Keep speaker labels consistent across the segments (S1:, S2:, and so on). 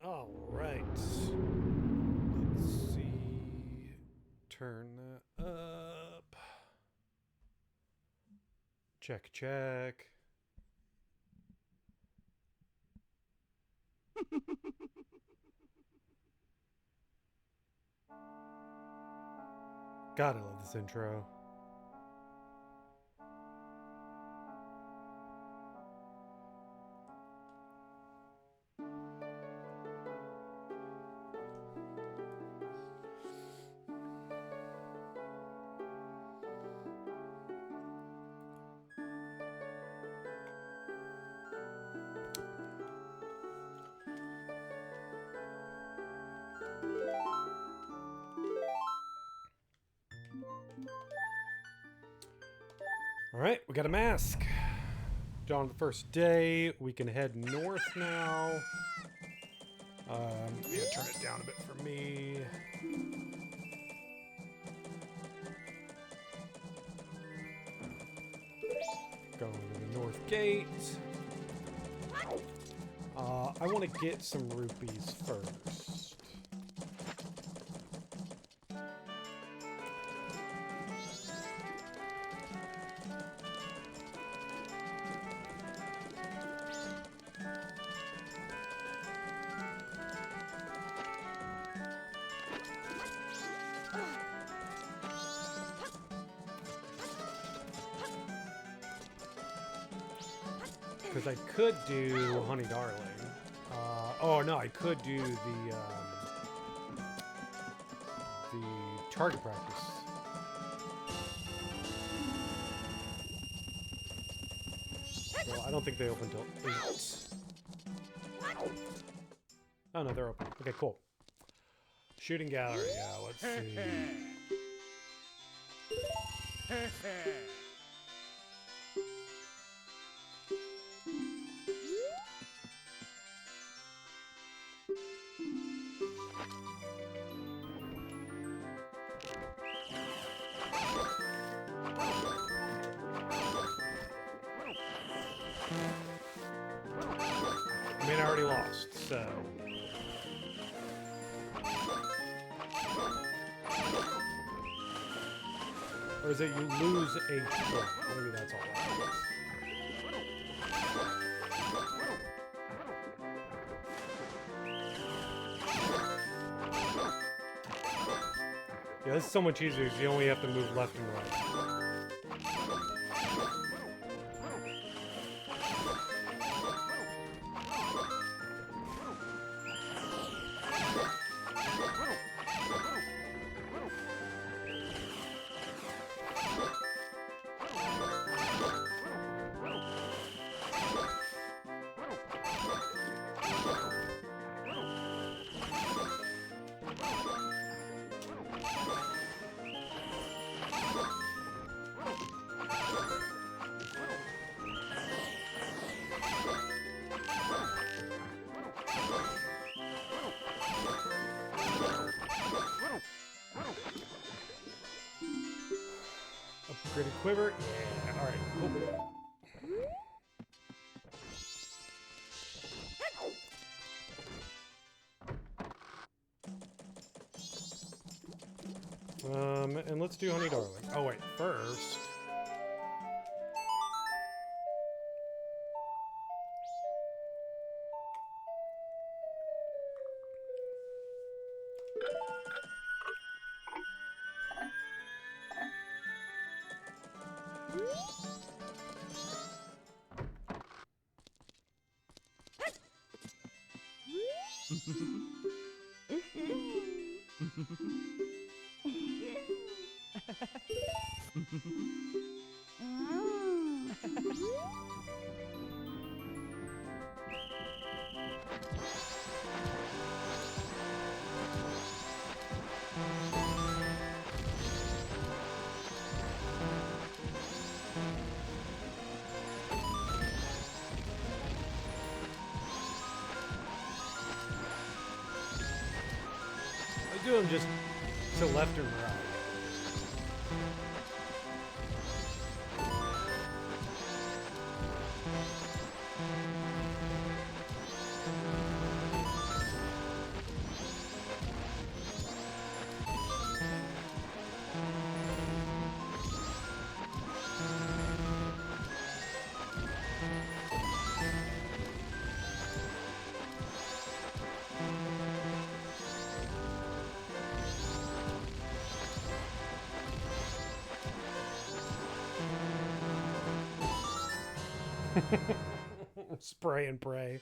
S1: All right. Let's see. Turn that up. Check, check. God, I love this intro. All right, we got a mask. Dawn of the first day. We can head north now. Yeah, turn it down a bit for me. Going to the north gate. I want to get some rupees first. Because I could do Honey Darling. Oh no, I could do the target practice. Well, I don't think they open till 8. Oh no, they're open. Okay, cool. Shooting gallery, yeah, let's see. I mean, I already lost, so... Or is it you lose a point? Maybe that's all that is. Yeah, this is so much easier because you only have to move left and right. Upgraded quiver. Yeah, alright, cool. And let's do Honey Darling. Oh wait, first. I do them just to left and right. Spray and pray.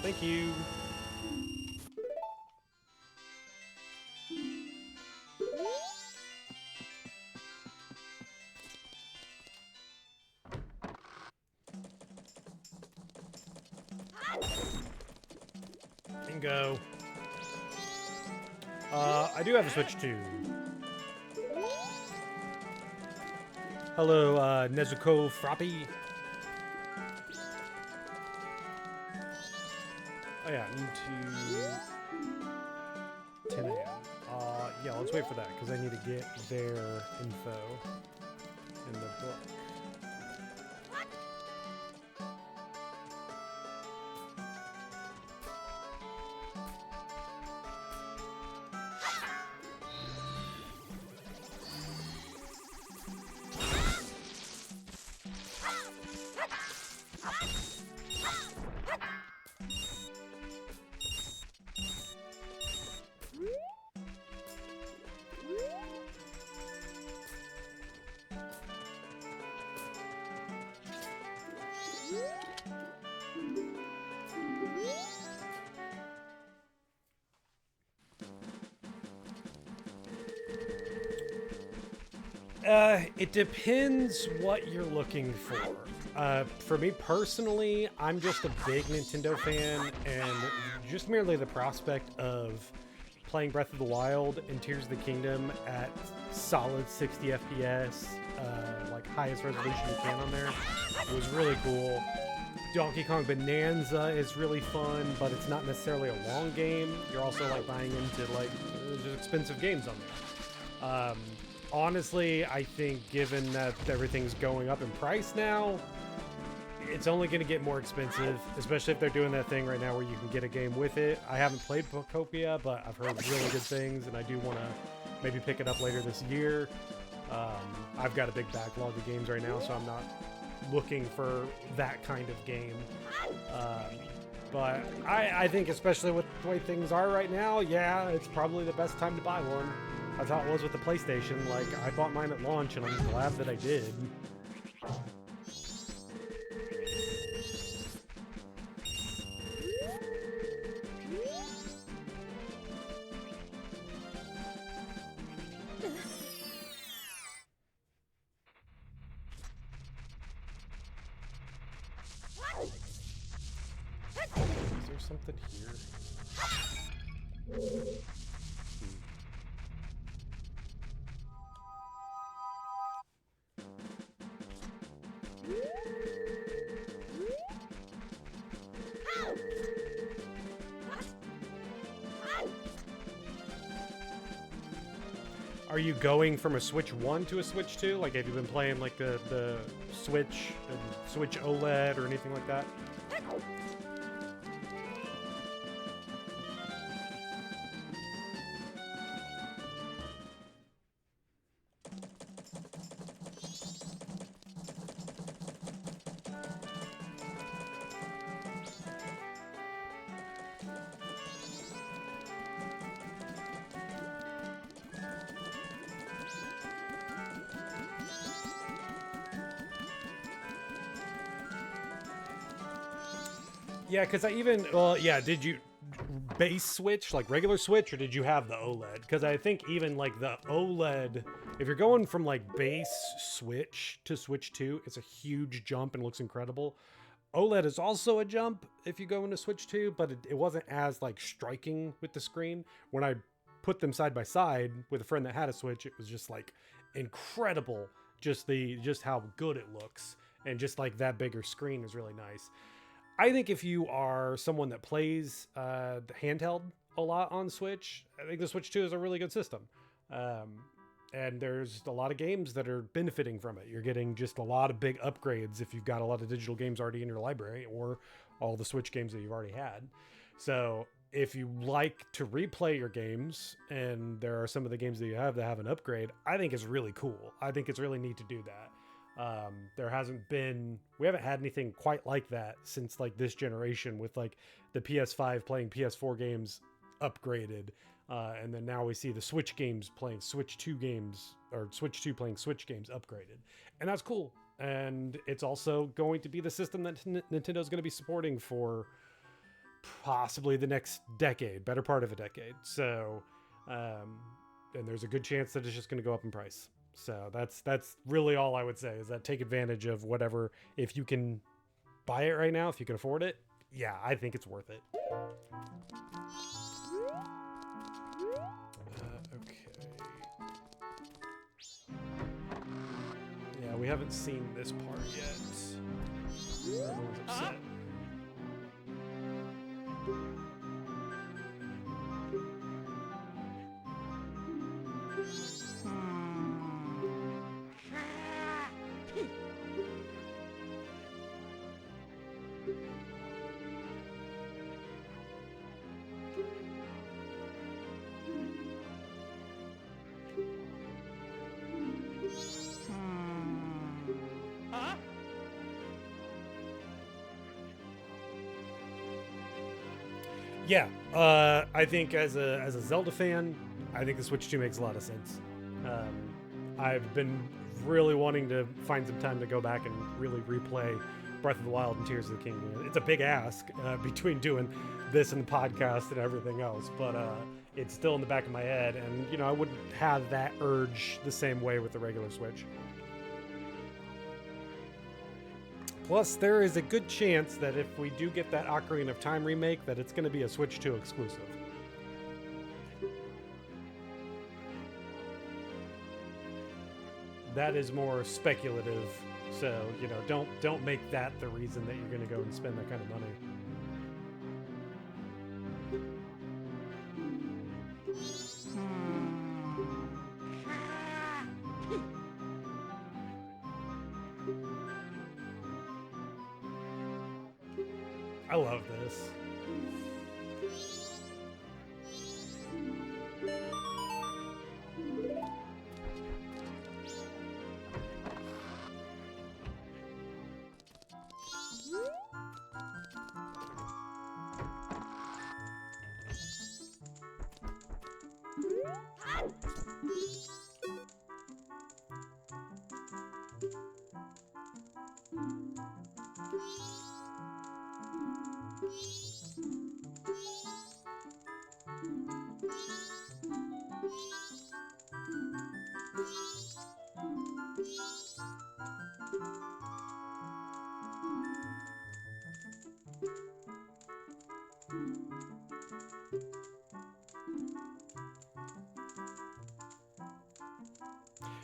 S1: Thank you. Bingo. I do have a Switch too. Hello, Nezuko Frappy. Oh yeah, into 10 a.m. Yeah, let's wait for that because I need to get their info in the book. It depends what you're looking for. For me personally, I'm just a big Nintendo fan, and just merely the prospect of playing Breath of the Wild and Tears of the Kingdom at solid 60 FPS, like highest resolution you can on there, was really cool. Donkey Kong Bonanza is really fun, but it's not necessarily a long game. You're also like buying into like there's expensive games on there. Honestly, I think given that everything's going up in price now, it's only going to get more expensive, especially if they're doing that thing right now where you can get a game with it. I haven't played Bookopia, but I've heard really good things, and I do want to maybe pick it up later this year. I've got a big backlog of games right now, so I'm not looking for that kind of game. But I think especially with the way things are right now, yeah, it's probably the best time to buy one. That's how it was with the PlayStation. Like, I bought mine at launch, and I'm glad that I did. Is there something here? Are you going from a Switch 1 to a Switch 2? Like, have you been playing like the Switch and Switch OLED or anything like that? Yeah, because did you base Switch, like regular Switch, or did you have the OLED? Because I think even like the OLED, if you're going from like base Switch to Switch 2, it's a huge jump and looks incredible. OLED is also a jump if you go into Switch 2, but it wasn't as like striking with the screen. When I put them side by side with a friend that had a Switch, it was just like incredible. Just how good it looks, and just like that bigger screen is really nice. I think if you are someone that plays handheld a lot on Switch, I think the Switch 2 is a really good system. And there's a lot of games that are benefiting from it. You're getting just a lot of big upgrades if you've got a lot of digital games already in your library, or all the Switch games that you've already had. So if you like to replay your games, and there are some of the games that you have that have an upgrade, I think it's really cool. I think it's really neat to do that. We haven't had anything quite like that since like this generation, with like the PS5 playing PS4 games upgraded. And then now we see the Switch games playing Switch 2 games, or Switch 2 playing Switch games upgraded. And that's cool. And it's also going to be the system that Nintendo's going to be supporting for possibly the next decade, better part of a decade. So, and there's a good chance that it's just going to go up in price. So that's really all I would say, is that take advantage of whatever. If you can buy it right now, if you can afford it, yeah, I think it's worth it. Okay. Yeah, we haven't seen this part yet. Everyone's upset. Yeah, I think as a Zelda fan, I think the Switch 2 makes a lot of sense. I've been really wanting to find some time to go back and really replay Breath of the Wild and Tears of the Kingdom. It's a big ask between doing this and the podcast and everything else, but it's still in the back of my head, and I wouldn't have that urge the same way with the regular Switch. Plus, there is a good chance that if we do get that Ocarina of Time remake, that it's going to be a Switch 2 exclusive. That is more speculative, so don't make that the reason that you're going to go and spend that kind of money. I love this.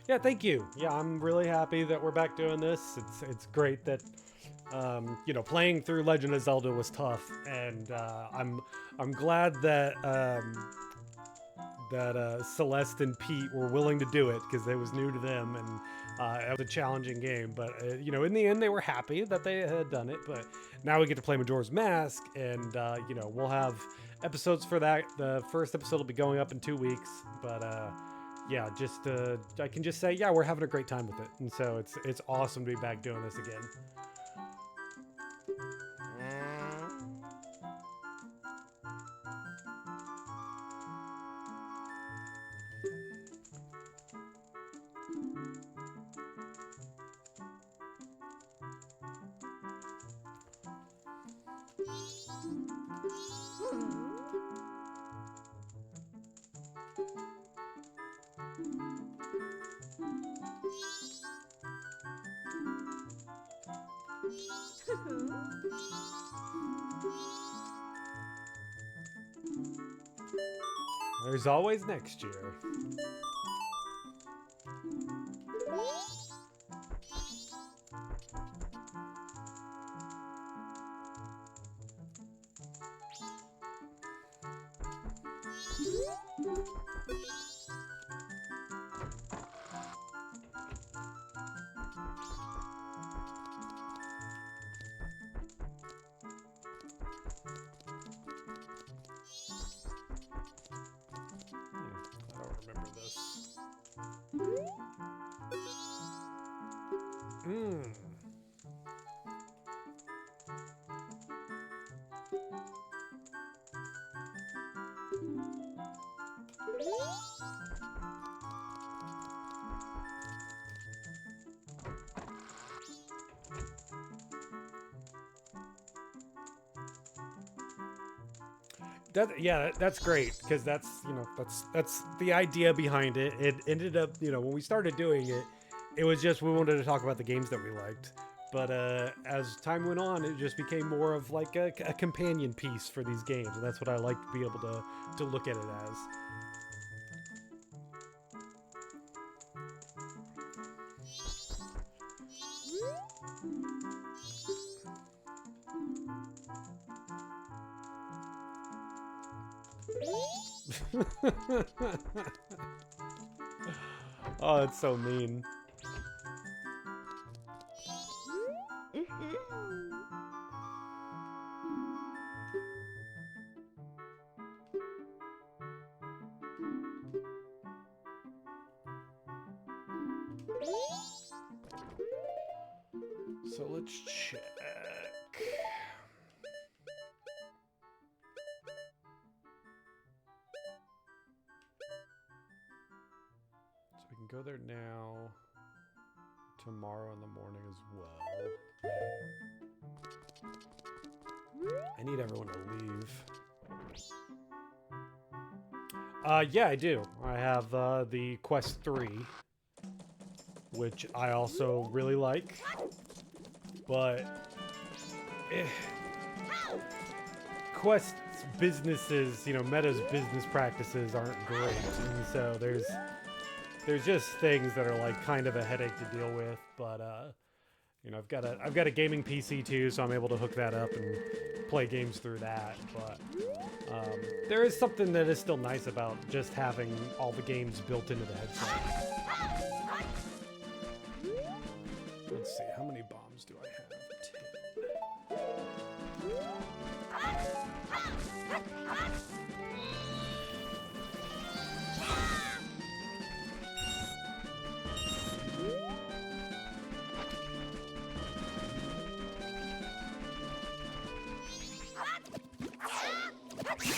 S1: Yeah, thank you. Yeah, I'm really happy that we're back doing this. It's great that playing through Legend of Zelda was tough, and I'm glad that Celeste and Pete were willing to do it, because it was new to them, and it was a challenging game. But in the end, they were happy that they had done it. But now we get to play Majora's Mask, and we'll have episodes for that. The first episode will be going up in 2 weeks, but yeah, just I can just say, yeah, we're having a great time with it, and so it's awesome to be back doing this again. There's always next year. I don't remember this. That's great because that's the idea behind it. It ended up, when we started doing it, it was just we wanted to talk about the games that we liked. But as time went on, it just became more of like a companion piece for these games, and that's what I like to be able to look at it as. Oh, it's so mean. So let's check. So we can go there now. Tomorrow in the morning as well. I need everyone to leave. Yeah, I do. I have the Quest 3, which I also really like. But Quest's businesses, Meta's business practices aren't great. And so there's just things that are like kind of a headache to deal with, but I've got a gaming PC too, so I'm able to hook that up and play games through that. But there is something that is still nice about just having all the games built into the headset. Let's see, how many bombs do I have? 3.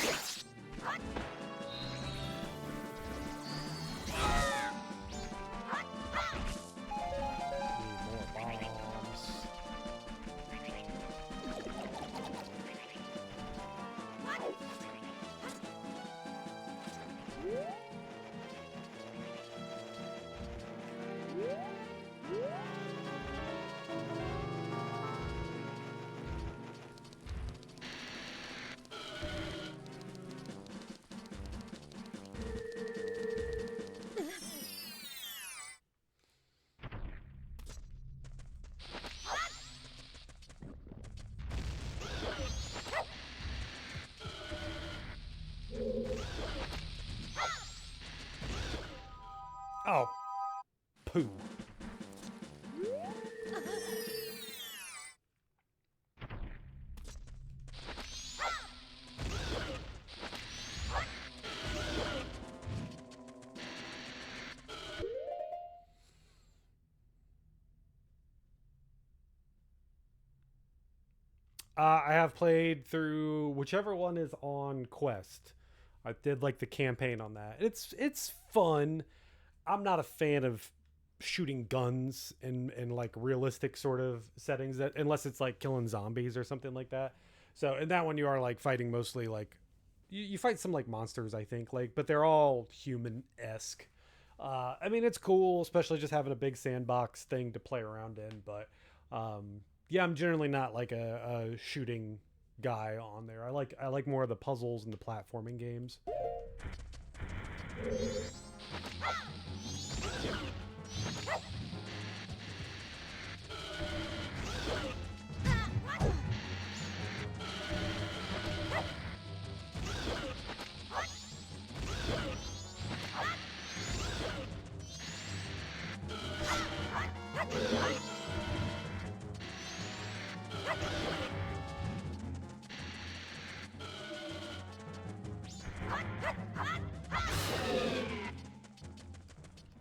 S1: Oh, poo. I have played through whichever one is on Quest. I did like the campaign on that. It's fun. I'm not a fan of shooting guns in like realistic sort of settings, that unless it's like killing zombies or something like that. So in that one you are like fighting mostly like you fight some like monsters, I think, like, but they're all human-esque. I mean, it's cool, especially just having a big sandbox thing to play around in. But yeah, I'm generally not like a shooting guy on there. I like more of the puzzles and the platforming games.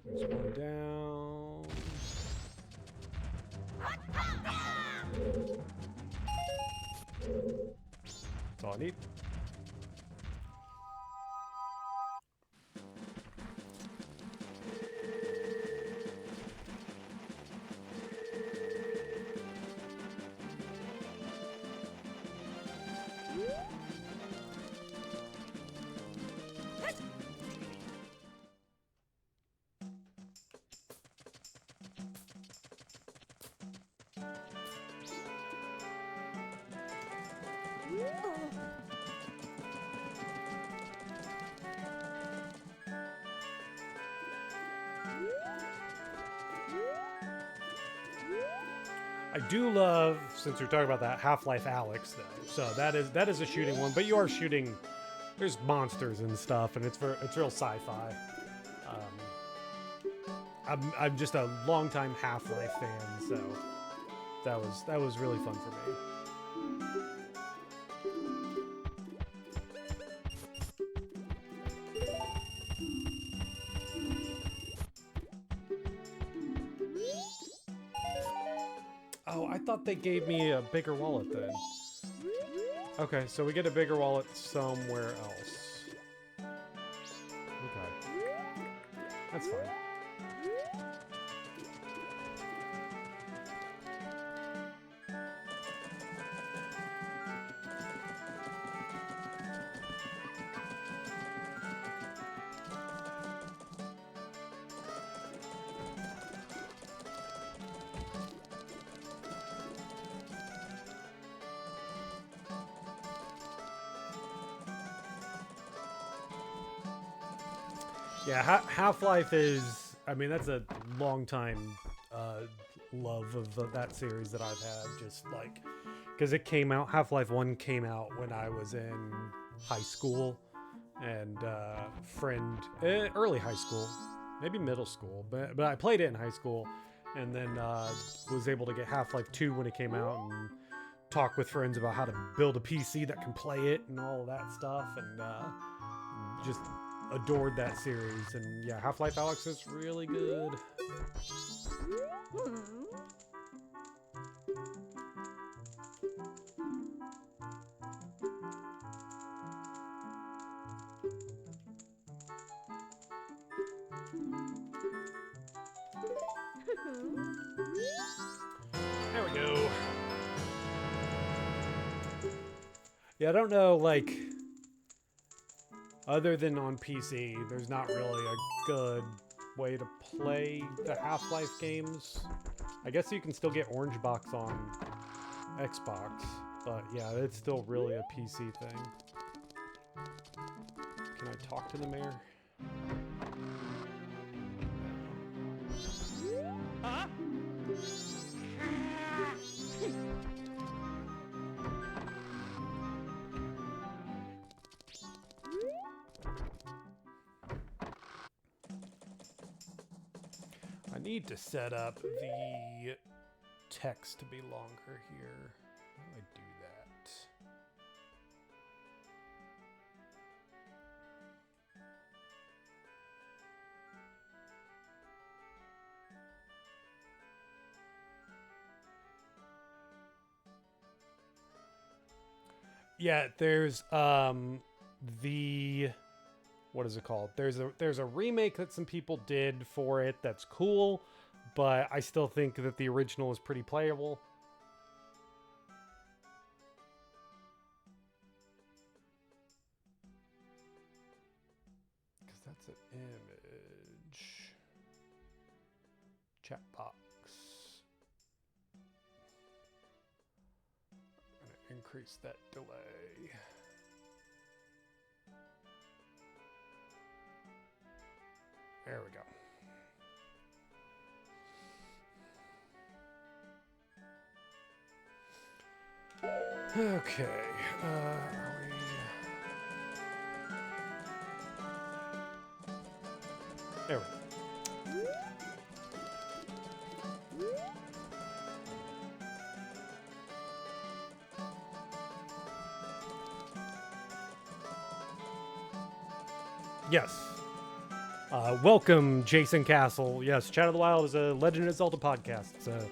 S1: There's one down. That's all I need. I do love, since we're talking about that, Half-Life Alyx though. So that is a shooting one, but you are shooting. There's monsters and stuff, and it's real sci-fi. I'm just a longtime Half-Life fan, so that was really fun for me. Oh, I thought they gave me a bigger wallet then. Okay, so we get a bigger wallet somewhere else. Okay. That's fine. Yeah, Half-Life is, I mean, that's a long time love of that series that I've had, just like, because it came out, Half-Life 1 came out when I was in high school, and early high school, maybe middle school, but I played it in high school, and then was able to get Half-Life 2 when it came out, and talk with friends about how to build a PC that can play it and all of that stuff, and just adored that series. And yeah, Half-Life Alyx is really good. There we go. Yeah, I don't know, like, other than on PC, there's not really a good way to play the Half-Life games. I guess you can still get Orange Box on Xbox, but yeah, it's still really a PC thing. Can I talk to the mayor? Huh? I need to set up the text to be longer here. How do I do that? Yeah, there's the, what is it called? There's a remake that some people did for it that's cool, but I still think that the original is pretty playable. Because that's an image. Chat box. I'm gonna increase that delay. There we go. Okay. Are we... There we go. Yes. Welcome, Jason Castle. Yes, Chat of the Wild is a Legend of Zelda podcast. It's a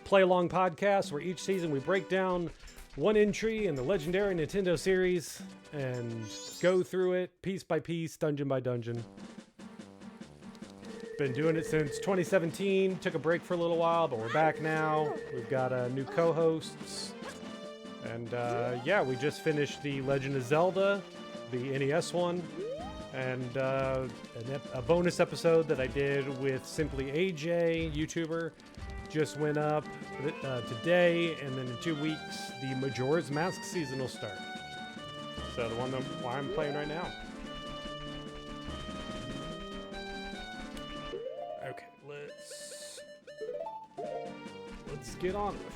S1: play-along podcast where each season we break down one entry in the legendary Nintendo series and go through it piece by piece, dungeon by dungeon. Been doing it since 2017. Took a break for a little while, but we're back now. We've got new co-hosts. And yeah, we just finished the Legend of Zelda, the NES one. And a bonus episode that I did with Simply AJ, YouTuber. just went up today, and then in 2 weeks, the Majora's Mask season will start. So the one that I'm playing right now. Okay, let's get on with it.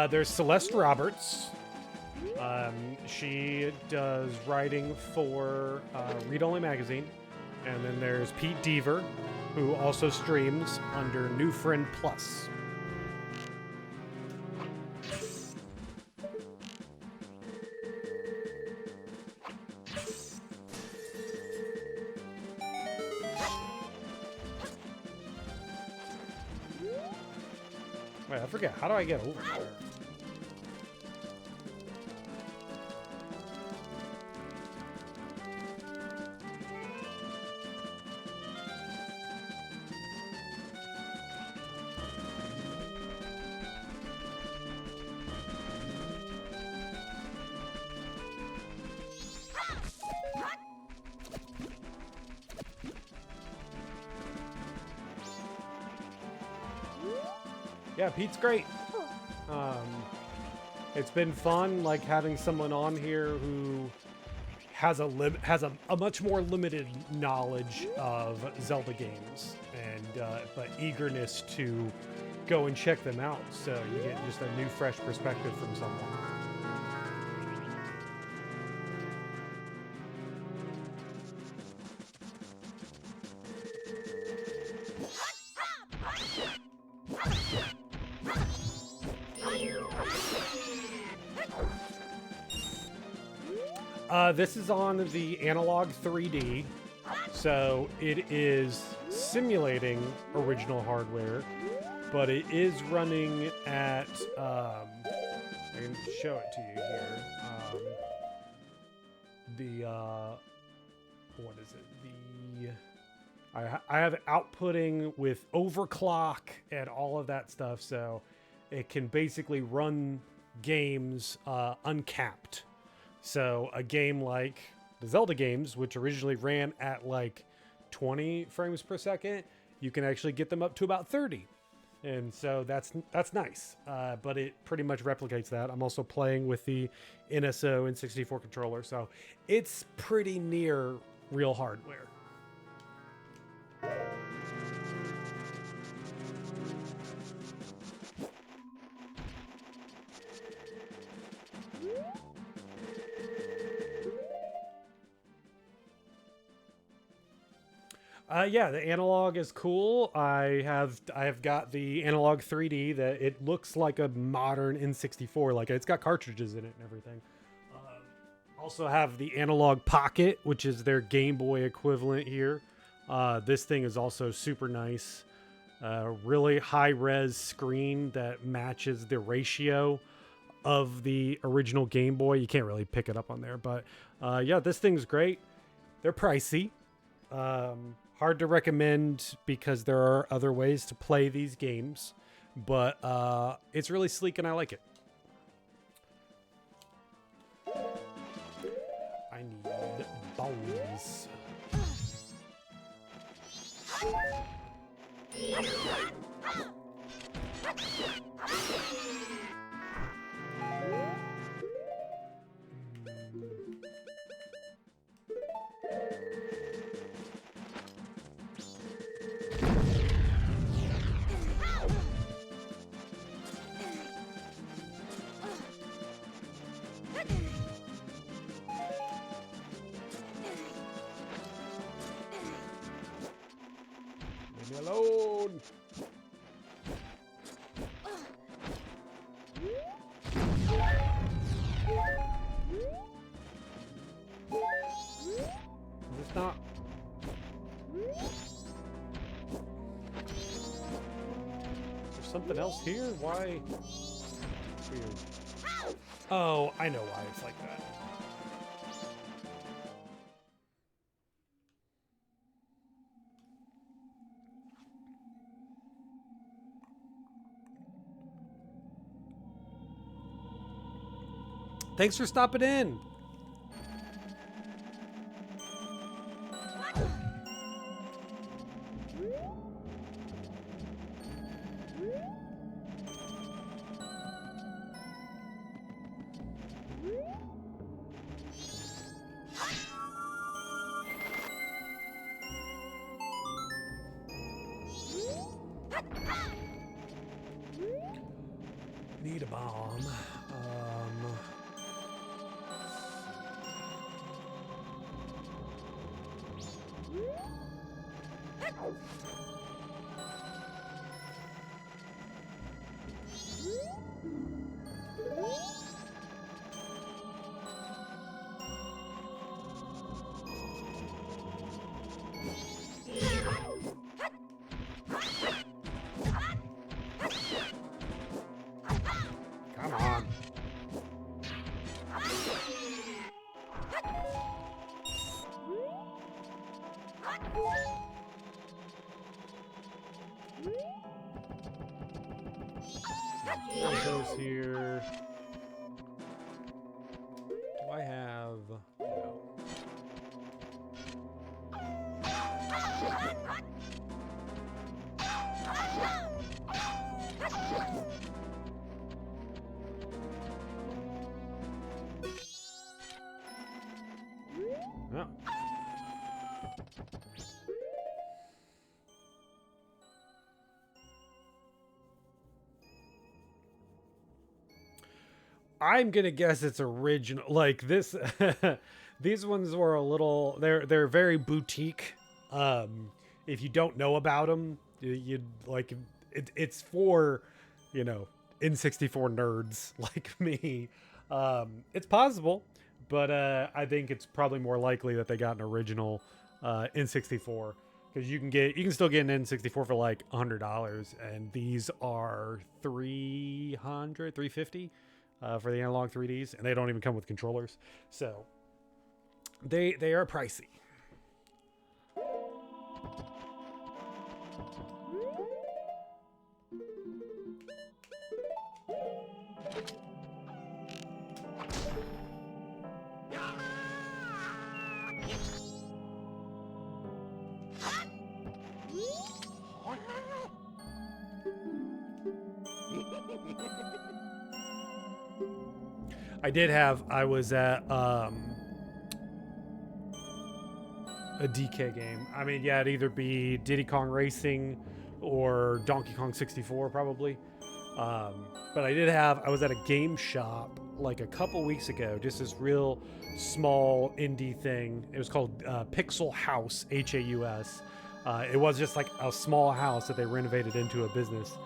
S1: There's Celeste Roberts. She does writing for Read Only Magazine. And then there's Pete Deaver, who also streams under New Friend Plus. Wait, I forget. How do I get over there? Yeah, Pete's great. It's been fun, like having someone on here who has a much more limited knowledge of Zelda games, and but eagerness to go and check them out. So you get just a new, fresh perspective from someone. This is on the Analog 3D, so it is simulating original hardware, but it is running at, I can show it to you here, what is it, I have it outputting with overclock and all of that stuff, so it can basically run games uncapped. So a game like the Zelda games, which originally ran at like 20 frames per second, you can actually get them up to about 30. And so that's nice, but it pretty much replicates that. I'm also playing with the NSO N64 controller, so it's pretty near real hardware. Yeah, the analog is cool. I have got the analog 3D that it looks like a modern N64. Like it's got cartridges in it and everything. Also have the analog Pocket, which is their Game Boy equivalent here. This thing is also super nice. Really high res screen that matches the ratio of the original Game Boy. You can't really pick it up on there, but yeah, this thing's great. They're pricey. Hard to recommend because there are other ways to play these games, but it's really sleek and I like it. I need bones. Leave me alone. Is this not? Is there something else here? Why? Weird. Oh, I know why it's like that. Thanks for stopping in. Need a bomb. Come on. Those here. Do I have? No. No. I'm gonna guess it's original. Like this, these ones were a little. They're very boutique. If you don't know about them, you'd like it's for, you know, N64 nerds like me. It's possible, but I think it's probably more likely that they got an original N64, because you can still get an N64 for like $100, and these are $350 for the analog 3Ds, and they don't even come with controllers, so they are pricey. I was at a DK game. I mean, yeah, it'd either be Diddy Kong Racing or Donkey Kong 64 probably. But I was at a game shop like a couple weeks ago, just this real small indie thing. It was called Pixel House, Haus. It was just like a small house that they renovated into a business.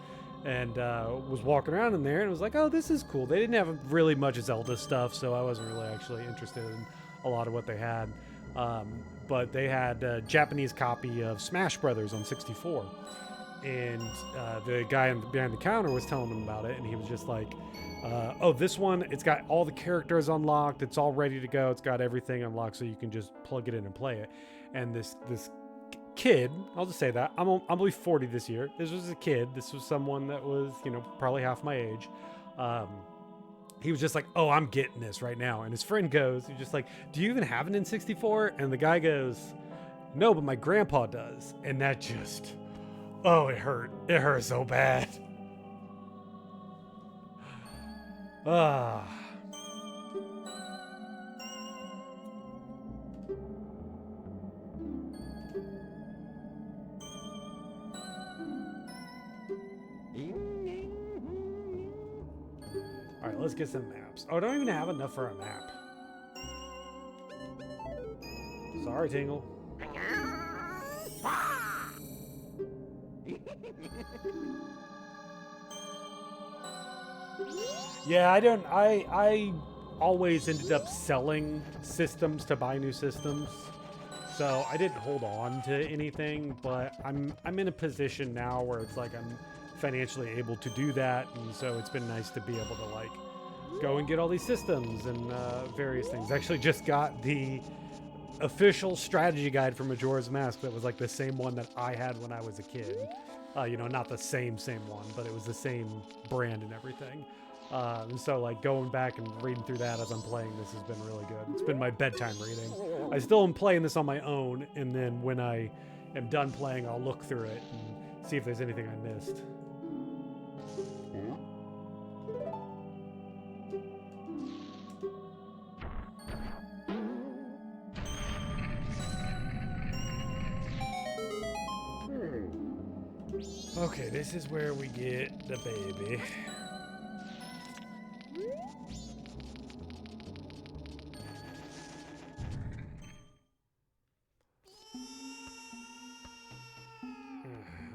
S1: And was walking around in there and was like, oh, this is cool. They didn't have really much Zelda stuff, so I wasn't really actually interested in a lot of what they had. But they had a Japanese copy of Smash Brothers on 64. And the guy behind the counter was telling him about it, and he was just like, oh, this one, it's got all the characters unlocked. It's all ready to go. It's got everything unlocked, so you can just plug it in and play it. And this kid, I'll just say that, I'm be 40 this year. This was a kid. This was someone that was, you know, probably half my age. He was just like, oh, I'm getting this right now. And his friend goes, he's just like, do you even have an N64? And the guy goes, no, but my grandpa does. And that just, oh, it hurt. It hurt so bad. Ah. All right, let's get some maps. Oh, I don't even have enough for a map. Sorry, Tingle. Yeah, I always ended up selling systems to buy new systems. So I didn't hold on to anything, but I'm in a position now where it's like I'm financially able to do that, and so it's been nice to be able to like go and get all these systems and various things. I actually just got the official strategy guide for Majora's Mask that was like the same one that I had when I was a kid. You know, not the same one, but it was the same brand and everything. And so like going back and reading through that as I'm playing this has been really good. It's been my bedtime reading. I still am playing this on my own, and then when I am done playing, I'll look through it and see if there's anything I missed. Okay, this is where we get the baby.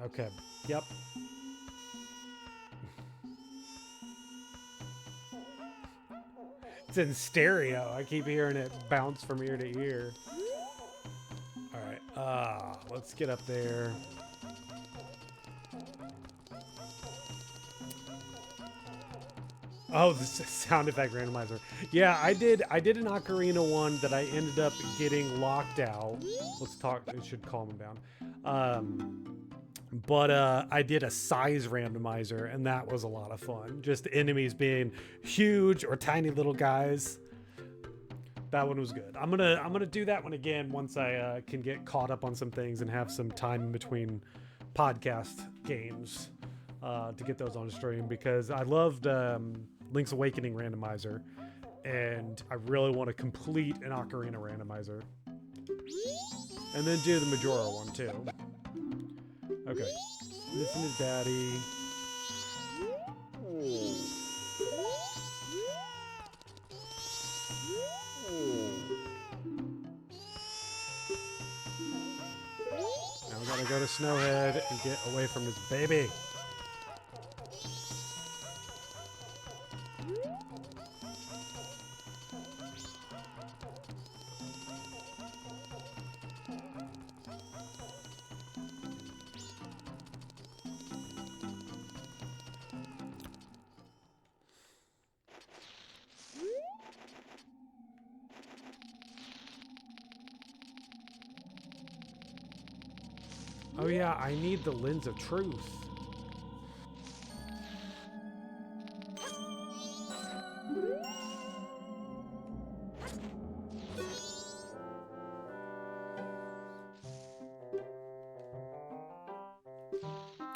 S1: Okay, yep. It's in stereo. I keep hearing it bounce from ear to ear. Alright, let's get up there. Oh, the sound effect randomizer. Yeah, I did an ocarina one that I ended up getting locked out. Let's talk. It should calm him down. But I did a size randomizer, and that was a lot of fun. Just enemies being huge or tiny little guys. That one was good. I'm gonna do that one again once I can get caught up on some things and have some time in between podcast games to get those on stream, because I loved Link's Awakening randomizer, and I really want to complete an Ocarina randomizer, and then do the Majora one too. Okay, listen to Daddy. Now we gotta go to Snowhead and get away from his baby. Oh yeah, I need the Lens of Truth.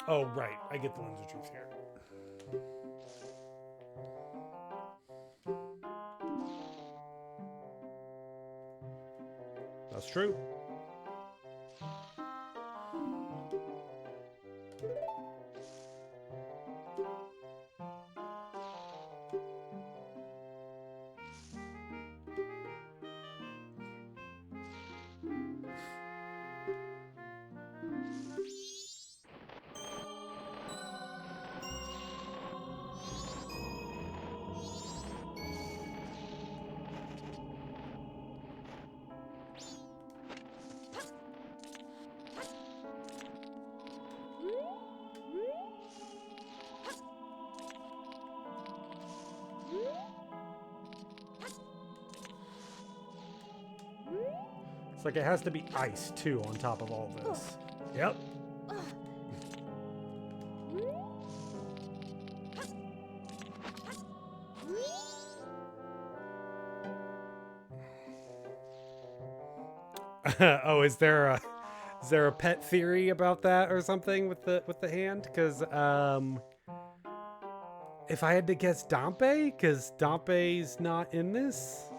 S1: Oh right, I get the Lens of Truth here. That's true. It's like it has to be ice too on top of all this. Yep. Oh, is there a pet theory about that or something with the hand? Because if I had to guess, Dompe, because Dompe's not in this.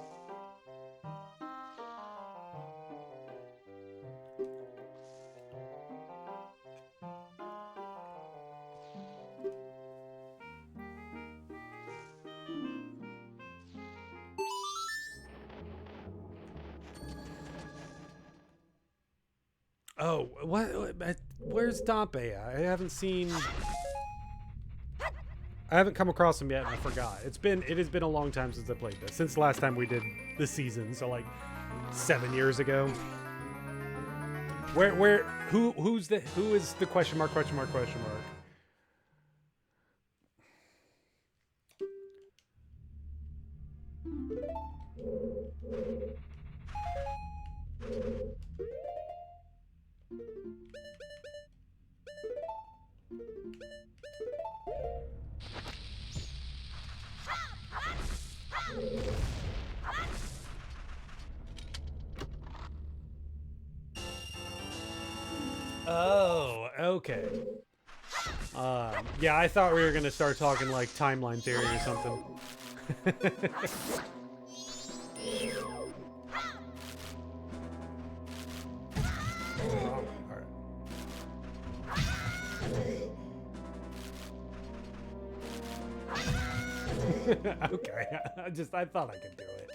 S1: Oh, what? Where's Dompe at? I haven't seen. I haven't come across him yet, and I forgot. It has been a long time since I played this. Since the last time we did the season, so like 7 years ago. Who is the question mark? Oh, okay. Yeah, I thought we were gonna start talking like timeline theory or something. Wrong. All right. Okay. I thought I could do it.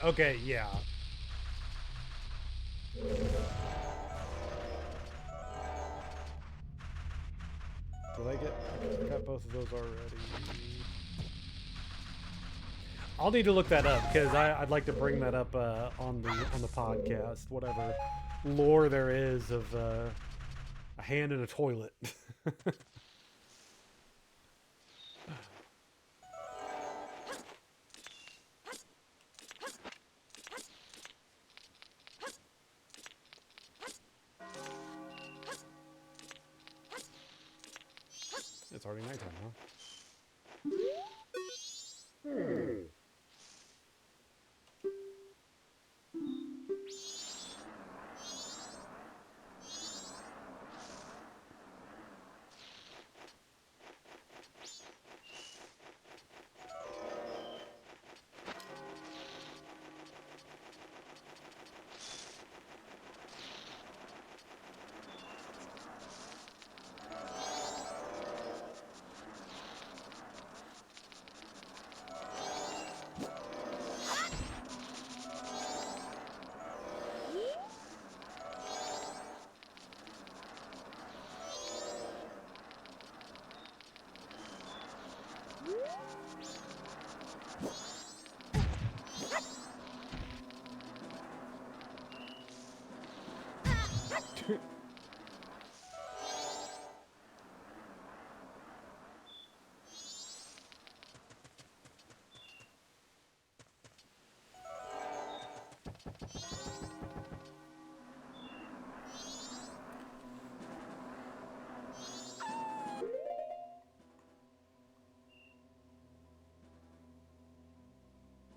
S1: Okay, yeah. Did I get? I got both of those already. I'll need to look that up because I'd like to bring that up on the podcast. Whatever lore there is of a hand in a toilet. It's already nighttime, huh?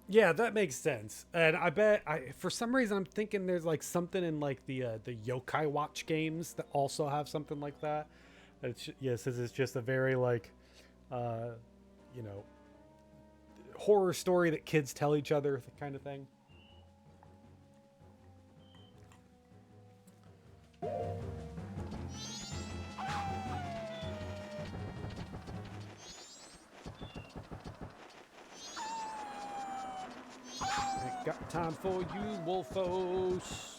S1: Yeah, that makes sense. And I bet for some reason I'm thinking there's like something in like the Yokai Watch games that also have something like that. Yes, this is just a very like uh, you know horror story that kids tell each other kind of thing. Ain't got time for you, wolfos.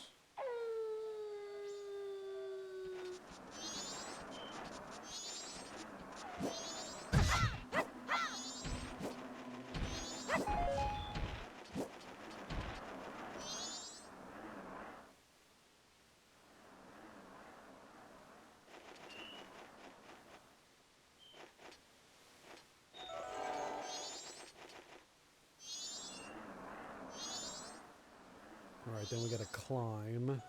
S1: All right, then we gotta climb.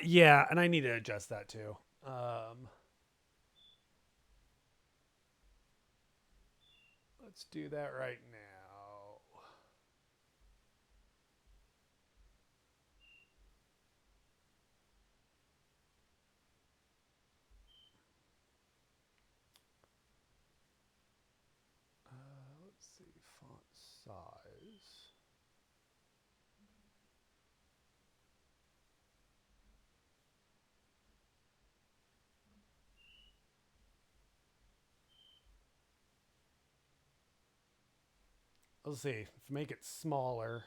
S1: Yeah, and I need to adjust that too. Let's do that right now. Let's see, font size. Let's see. If I make it smaller.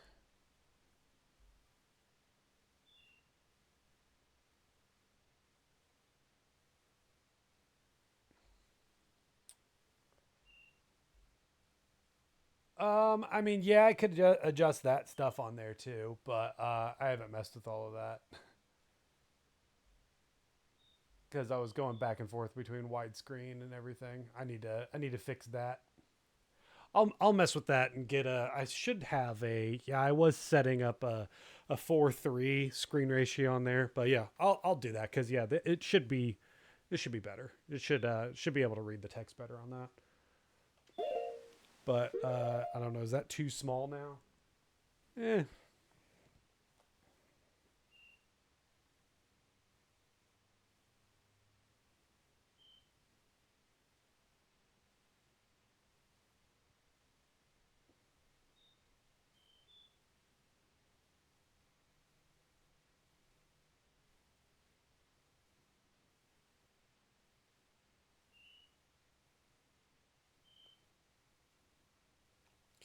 S1: I mean, yeah, I could adjust that stuff on there too, but I haven't messed with all of that because I was going back and forth between widescreen and everything. I need to fix that. I'll mess with that and get a. I should have a. Yeah, I was setting up a 4:3 screen ratio on there, but yeah, I'll do that because yeah, it should be better. It should be able to read the text better on that. But I don't know. Is that too small now? Eh,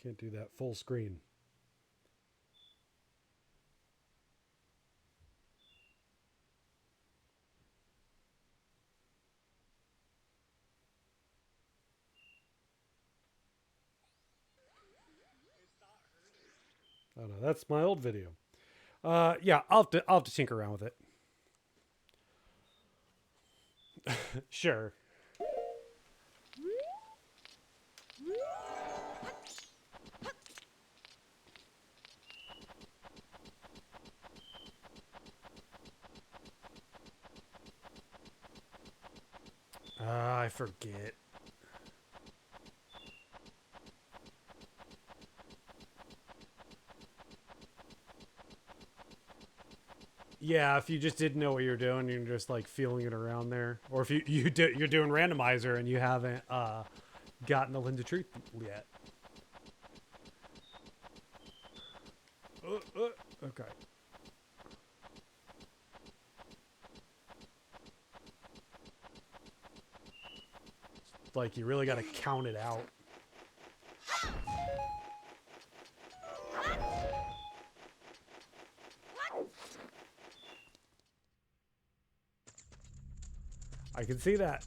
S1: can't do that full screen. Oh no, that's my old video. Yeah, I'll have to tinker around with it. Sure. I forget. Yeah, if you just didn't know what you're doing, you're just like feeling it around there, or if you're doing randomizer and you haven't gotten the Linda Truth yet. Okay. Like you really got to count it out. I can see that.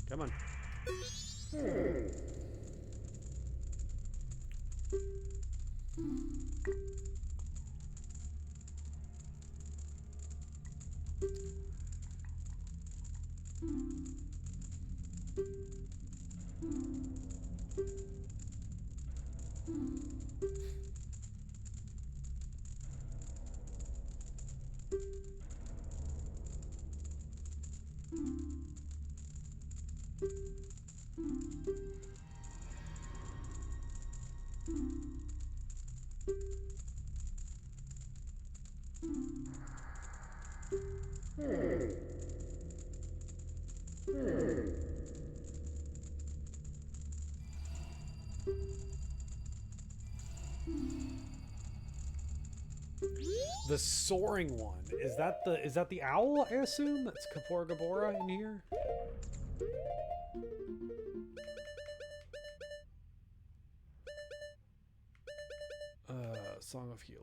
S1: Come on. The soaring one, is that the owl? I assume that's Kapora Gabora in here. Song of Healing.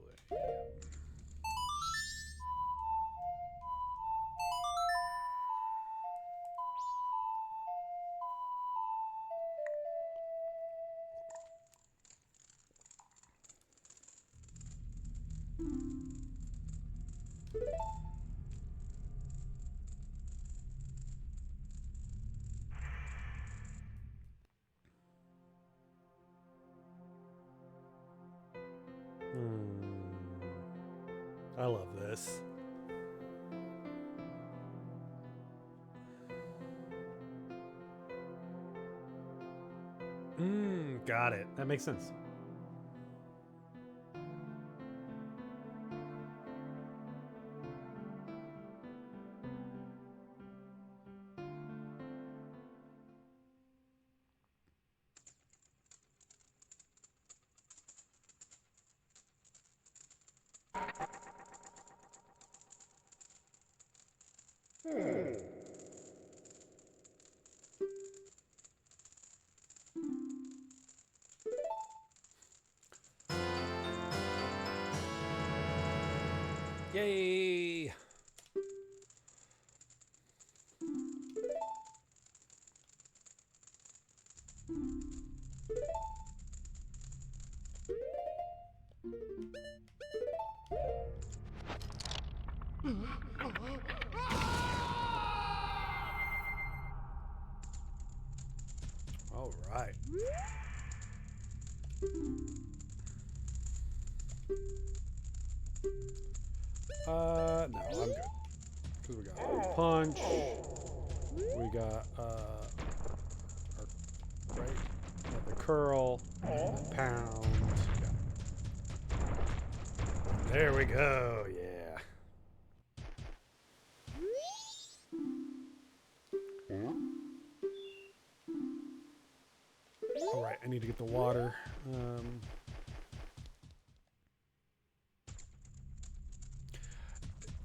S1: I love this. Got it. That makes sense. Yay! All right. No, I'm good. Because we got punch. We got, the curl. The pound. Yeah. There we go. Yeah. All right. I need to get the water.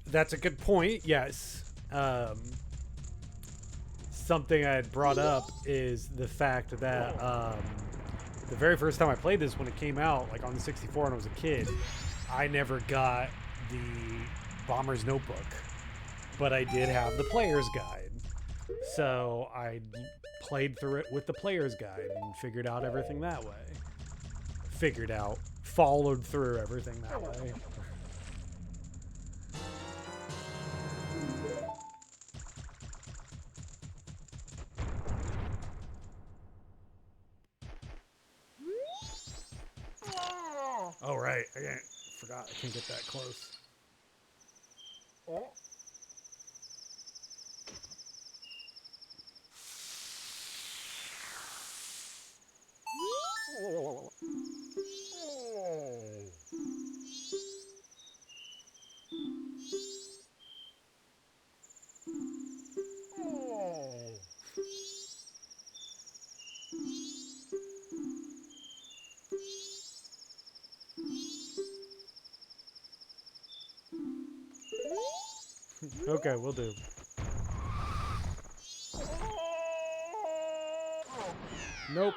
S1: That's a good point. Yes. Something I had brought up is the fact that the very first time I played this, when it came out, like on the 64 when I was a kid, I never got the Bomber's Notebook, but I did have the player's guide. So I played through it with the player's guide and figured out everything that way. Followed through everything that way. Oh, right. Forgot I can't get that close. Okay, we'll do. Nope.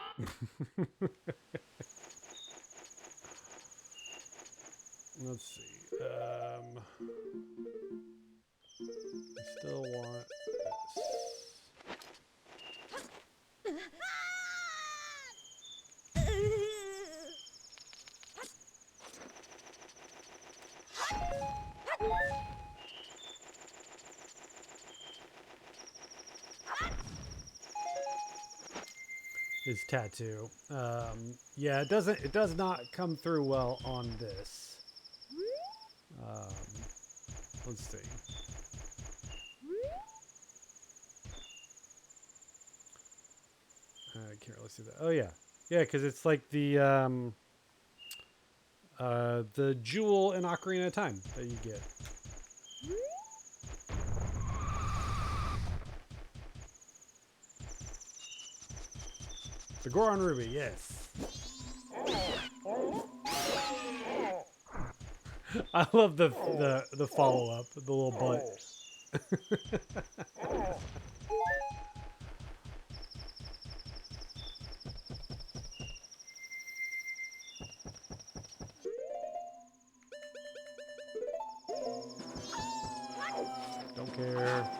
S1: Let's see. I still want this. His tattoo. Yeah, it does not come through well on this. Let's see. I can't really see that. Oh yeah. Yeah, because it's like the jewel in Ocarina of Time that you get. The Goron Ruby, yes. I love the follow up, the little butt. Don't care.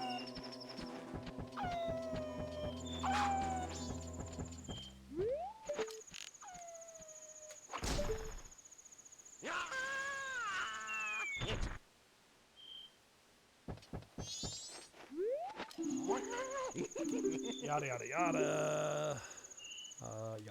S1: Yada yada yada. Yada.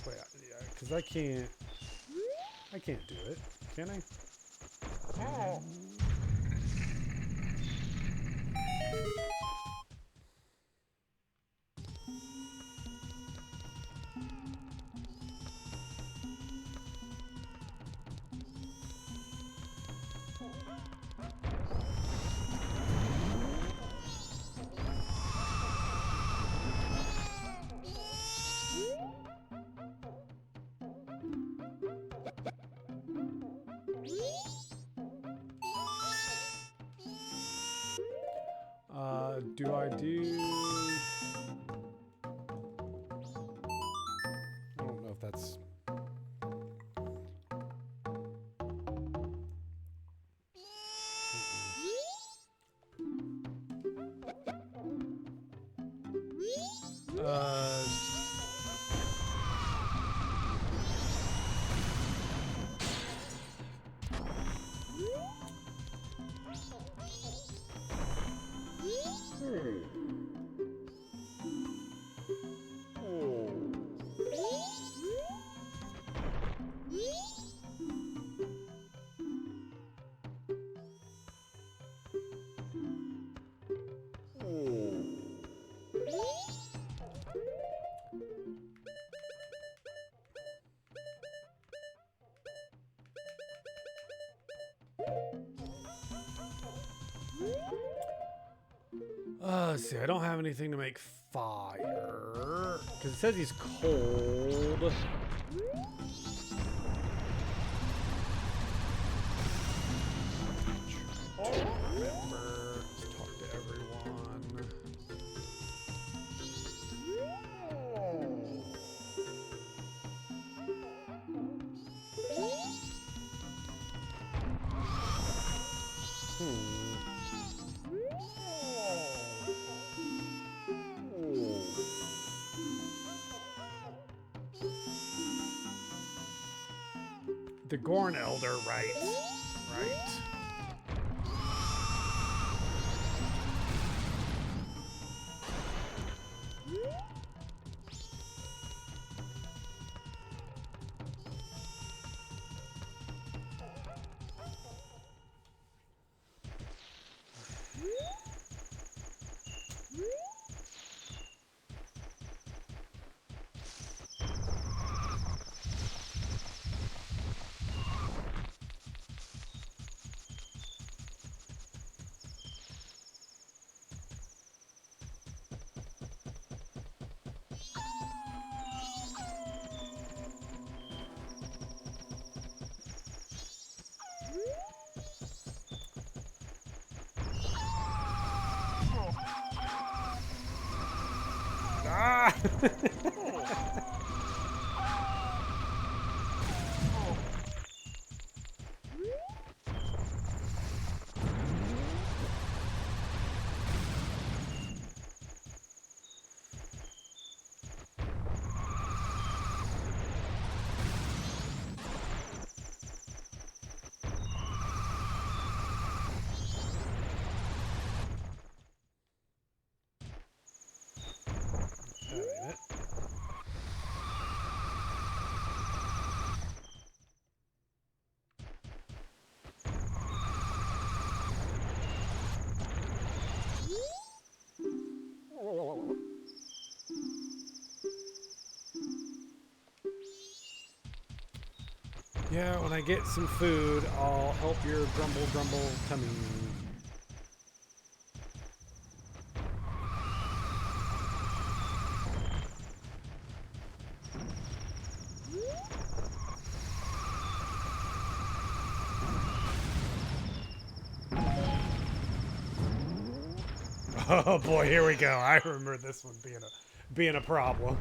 S1: Wait, yeah, because I can't do it, can I? do I do... I don't know if that's... Let's see, I don't have anything to make fire. Because it says he's cold. Remember, let's talk to everyone. The Gorn Elder, right. Right. Ah! Yeah, when I get some food, I'll help your grumble tummy. Oh boy, here we go. I remember this one being a problem.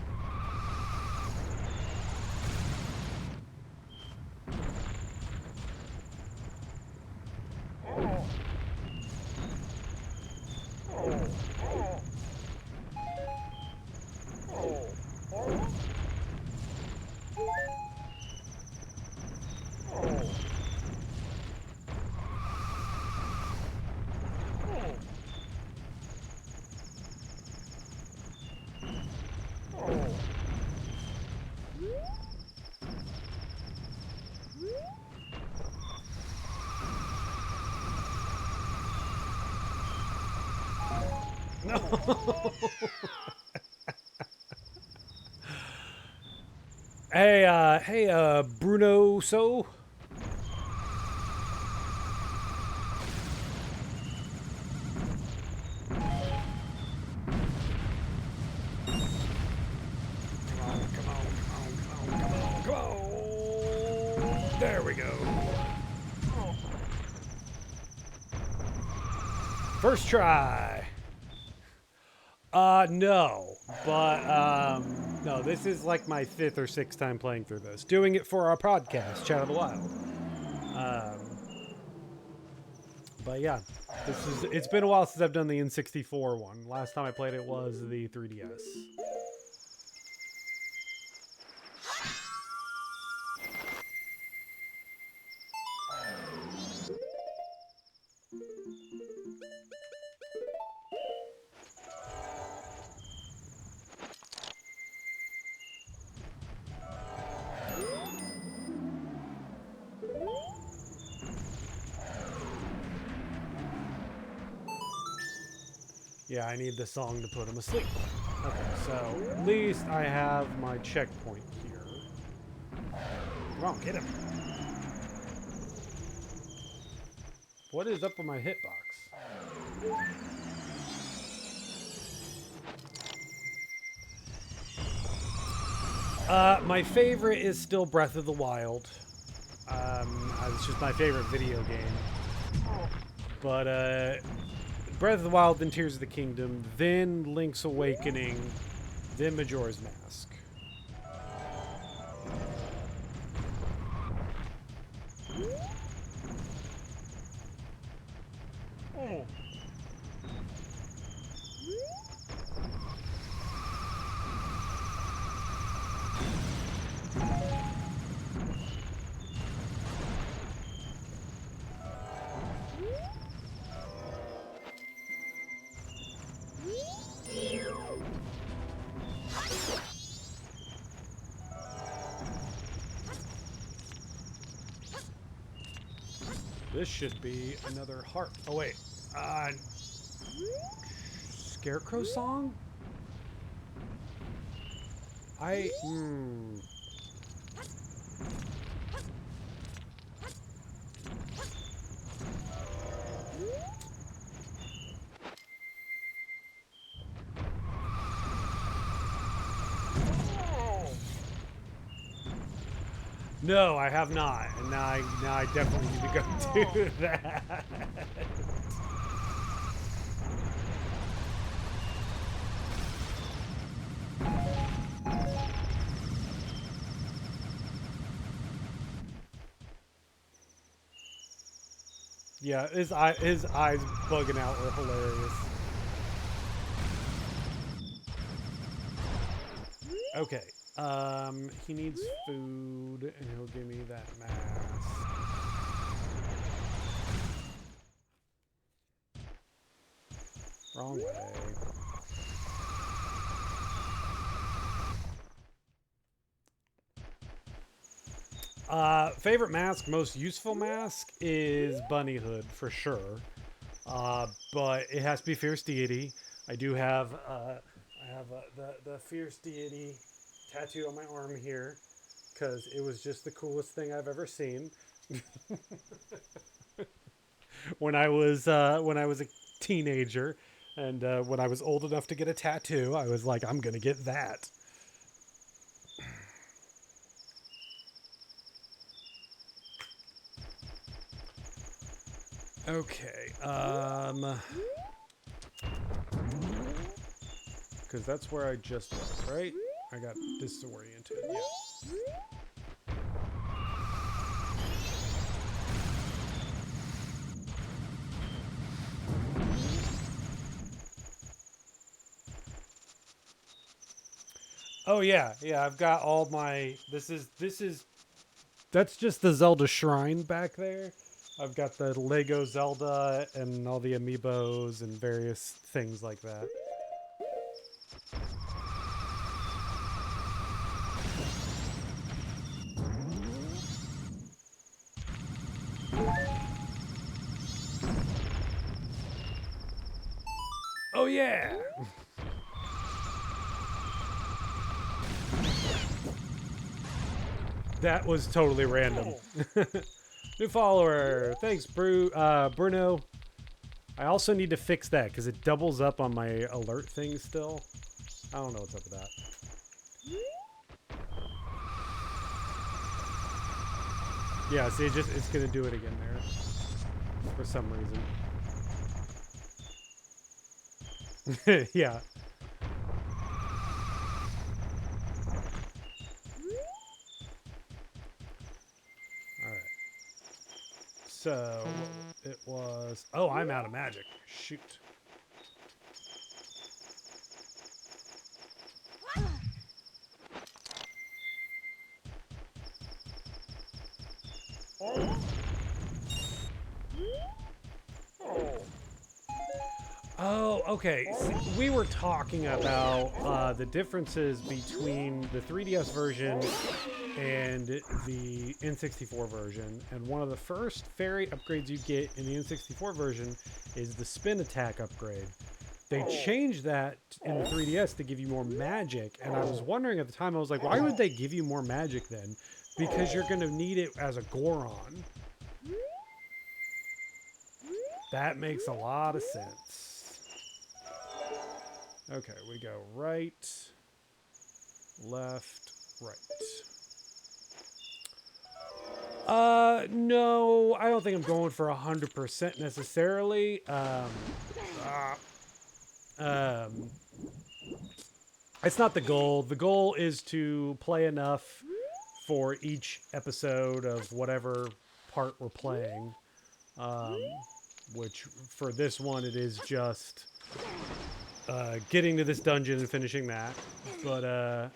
S1: No. Hey, Bruno. So. Come on. There we go. First try. No, but no, this is like my fifth or sixth time playing through this. Doing it for our podcast, Chat of the Wild. Um, but yeah, it's been a while since I've done the N64 one. Last time I played it was the 3DS. Yeah, I need the song to put him asleep. Okay, so at least I have my checkpoint here. Come on, get him. What is up with my hitbox? My favorite is still Breath of the Wild. It's just my favorite video game. But Breath of the Wild, then Tears of the Kingdom, then Link's Awakening, then Majora's Mask. Oh. This should be another heart. Oh, wait. Scarecrow song? No, I have not. And now I definitely need to go do that. Yeah, his eyes bugging out were hilarious. Okay. He needs food, and he'll give me that mask. Wrong way. Favorite mask, most useful mask is Bunny Hood for sure. But it has to be Fierce Deity. I do have the Fierce Deity tattoo on my arm here because it was just the coolest thing I've ever seen. when I was a teenager, and when I was old enough to get a tattoo, I was like, I'm gonna get that. Okay, because that's where I just was, right? I got disoriented. Yeah. Oh yeah, yeah. I've got all my. That's just the Zelda shrine back there. I've got the Lego Zelda and all the amiibos and various things like that. Oh yeah! That was totally random. New follower. Thanks, Bruno. I also need to fix that because it doubles up on my alert thing still. I don't know what's up with that. Yeah, see, it's gonna do it again there for some reason. Yeah. So it was. Oh, I'm out of magic. Shoot. Oh, okay. See, we were talking about the differences between the 3DS version and the N64 version. And one of the first fairy upgrades you get in the N64 version is the spin attack upgrade. They changed that in the 3DS to give you more magic. And I was wondering at the time, I was like, why would they give you more magic then? Because you're going to need it as a Goron. That makes a lot of sense. Okay, we go right, left, right. No, I don't think I'm going for 100% necessarily. Um, it's not the goal. The goal is to play enough for each episode of whatever part we're playing. Um, which for this one, it is just getting to this dungeon and finishing that. But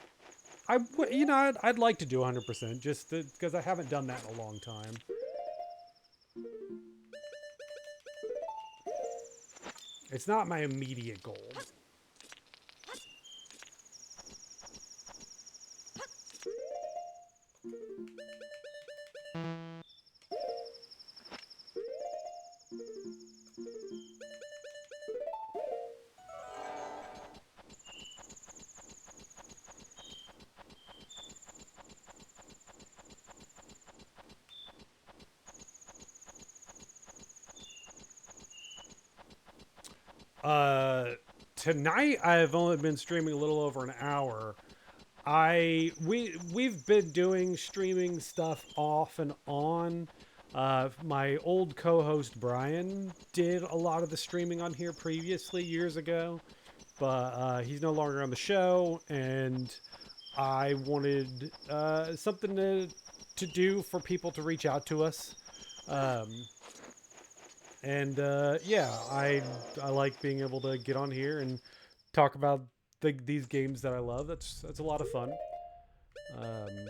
S1: I'd like to do 100% just because I haven't done that in a long time. It's not my immediate goal. Tonight I've only been streaming a little over an hour. We've been doing streaming stuff off and on. My old co-host Brian did a lot of the streaming on here previously years ago, but he's no longer on the show, and I wanted something to do for people to reach out to us. Um, and yeah, I like being able to get on here and talk about these games that I love. That's a lot of fun. Um,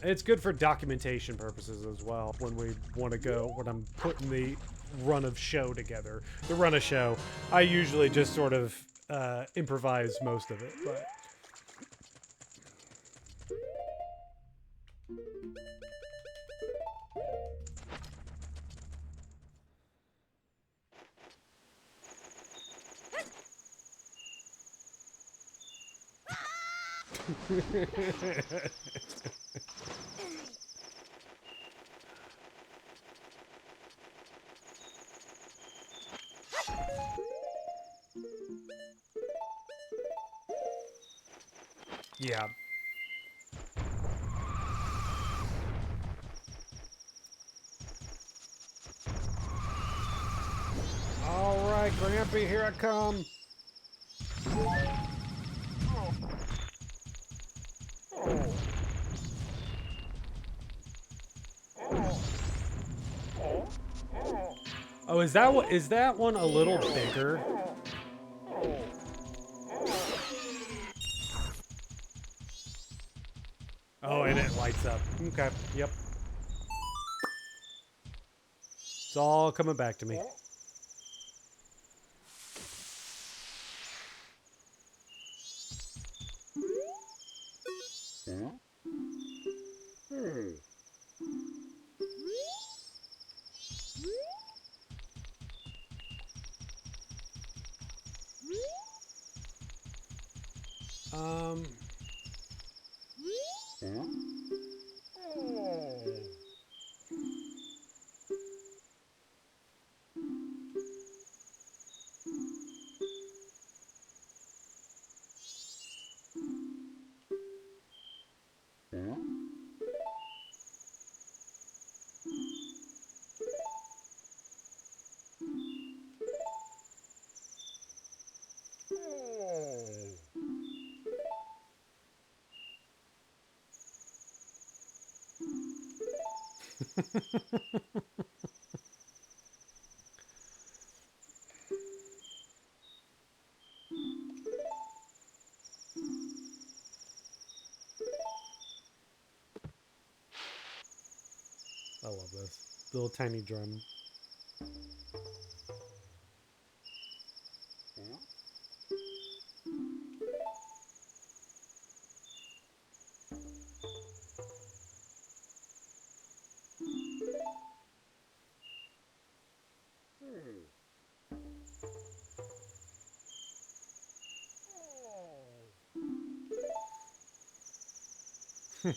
S1: it's good for documentation purposes as well when we want to go, when I'm putting the run of show together. The run of show, I usually just sort of improvise most of it, but yeah. All right, Grampy, here I come. Oh, is that one a little bigger? Oh, and it lights up. Okay, yep. It's all coming back to me. Um. I love this little tiny drum.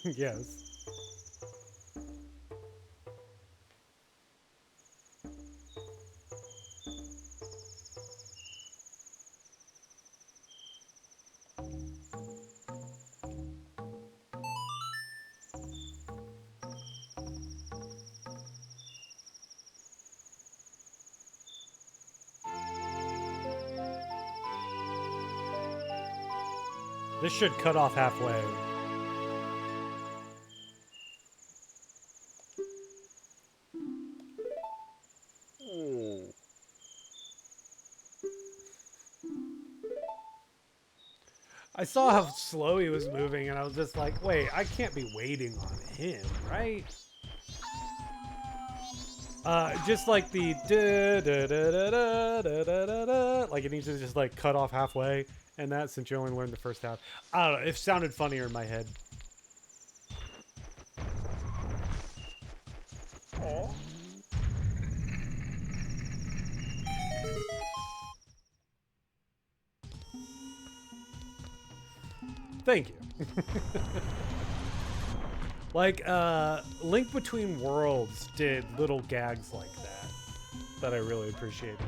S1: Yes. This should cut off halfway. I saw how slow he was moving, and I was just like, wait, I can't be waiting on him, right? Just like the da da da da da da da da, like it needs to just like cut off halfway, and that since you only learned the first half, I don't know. It sounded funnier in my head. Thank you. Like, Link Between Worlds did little gags like that I really appreciated.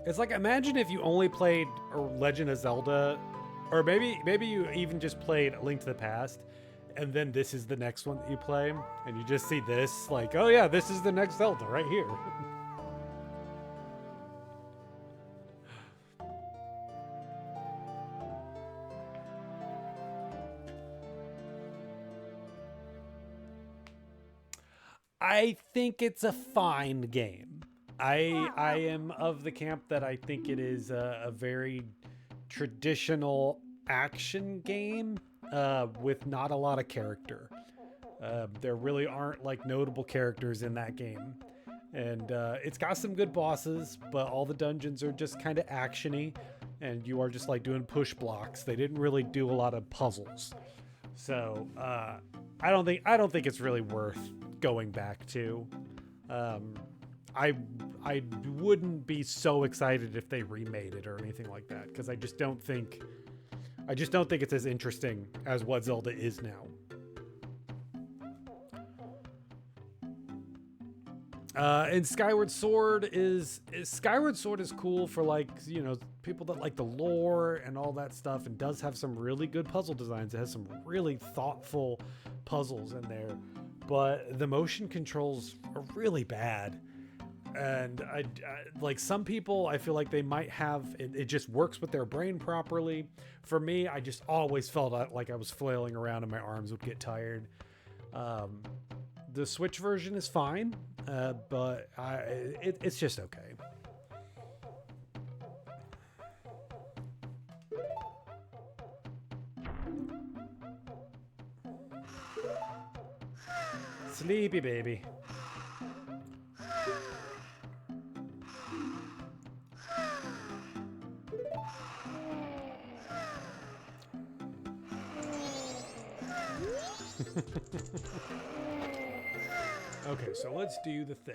S1: It's like, imagine if you only played Legend of Zelda, or maybe you even just played A Link to the Past, and then this is the next one that you play, and you just see this, like, oh yeah, this is the next Zelda right here. I think it's a fine game. I am of the camp that I think it is a very traditional action game with not a lot of character. There really aren't like notable characters in that game, and it's got some good bosses, but all the dungeons are just kind of actiony, and you are just like doing push blocks. They didn't really do a lot of puzzles, so I don't think it's really worth going back to. Um, I wouldn't be so excited if they remade it or anything like that, because I just don't think it's as interesting as what Zelda is now. And Skyward Sword is cool for, like, people that like the lore and all that stuff, and does have some really good puzzle designs. It has some really thoughtful puzzles in there, but the motion controls are really bad. And I like, some people, I feel like they might have it just works with their brain properly. For me, I just always felt like I was flailing around and my arms would get tired. Um, the Switch version is fine, but it's just okay. Sleepy baby. Okay, so let's do the thing.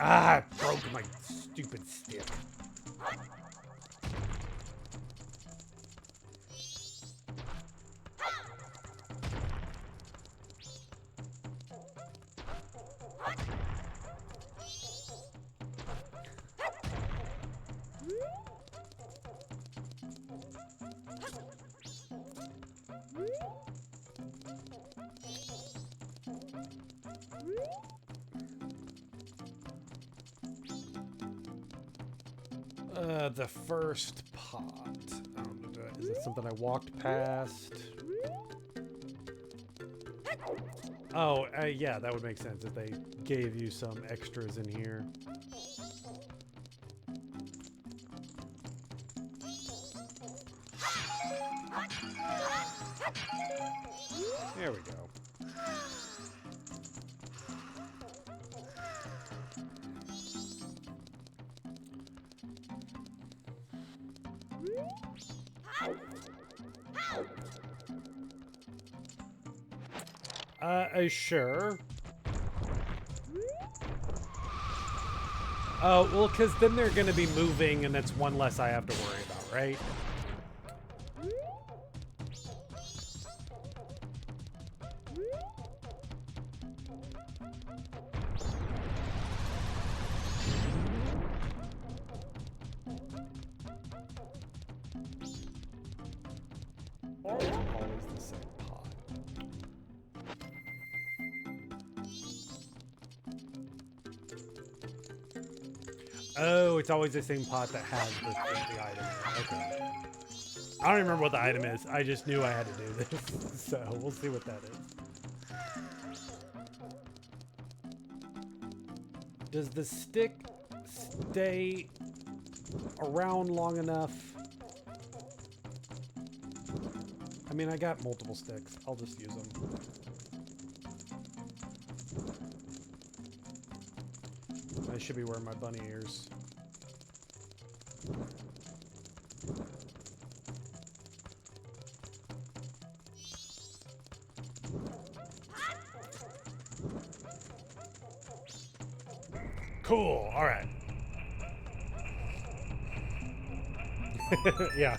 S1: Ah, I broke my stupid stick. The first pot. Is it something I walked past? Oh, yeah, that would make sense if they gave you some extras in here. There we go. Sure. Oh, well, because then they're going to be moving, and that's one less I have to worry about, right? Always the same pot. Oh, it's always the same pot that has the item. Okay. I don't even remember what the item is. I just knew I had to do this. So we'll see what that is. Does the stick stay around long enough? I mean, I got multiple sticks. I'll just use them. I should be wearing my bunny ears. Cool. All right. Yeah.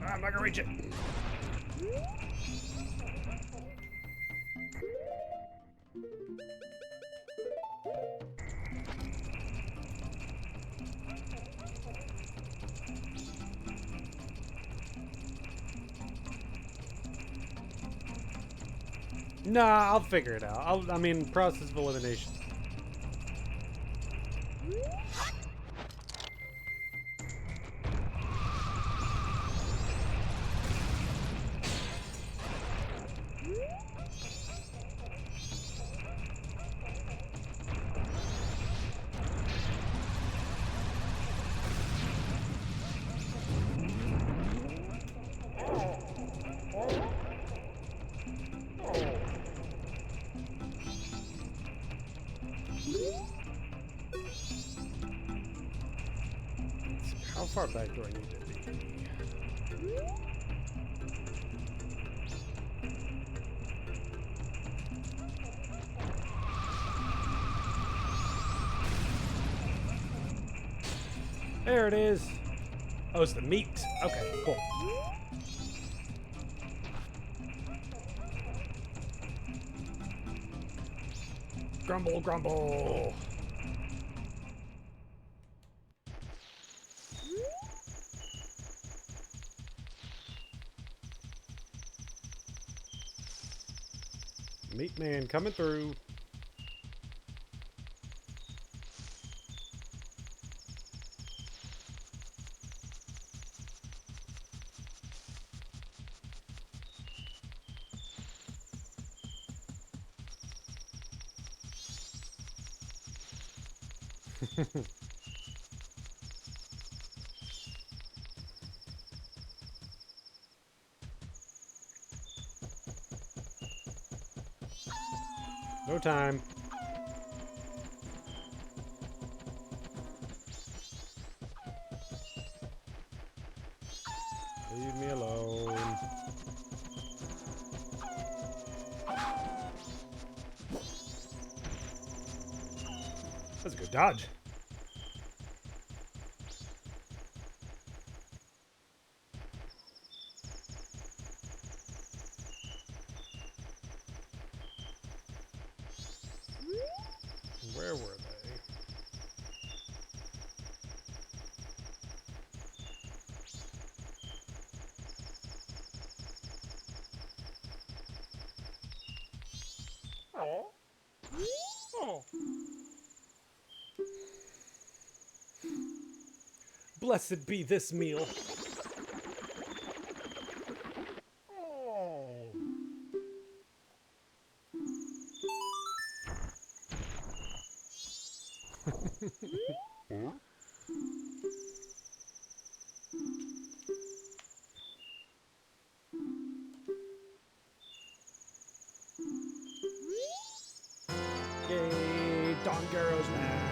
S1: I'm not gonna reach it. Nah, I'll figure it out. I mean, process of elimination. How far back do I need to be? There it is. Oh, it's the meat. Okay, cool. Grumble, grumble. Ape man coming through. No time. Leave me alone. That's a good dodge. Where were they? Oh. Oh. Blessed be this meal. Oh. Yay, Don Garrow's mask.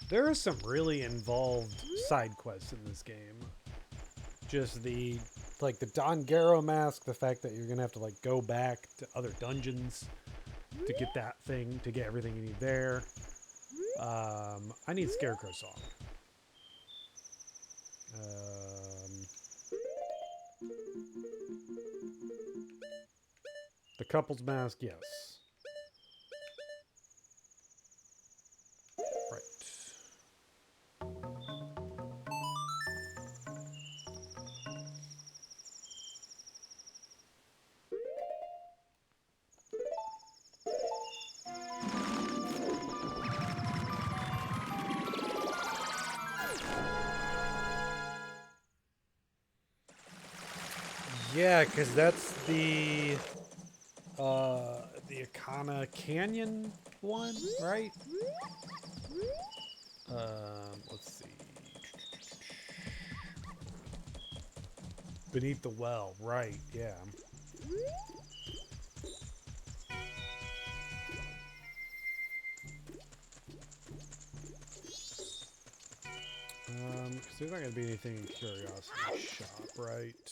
S1: There are some really involved side quests in this game. Just the Don Garrow mask, the fact that you're gonna have to like go back to other dungeons to get that thing, to get everything you need there. I need Scarecrow Song. The couple's mask, yes. Right. Yeah, because that's the Akana Canyon one, right? Let's see. Beneath the well, right? Yeah. Because there's not gonna be anything in Curiosity Shop, right?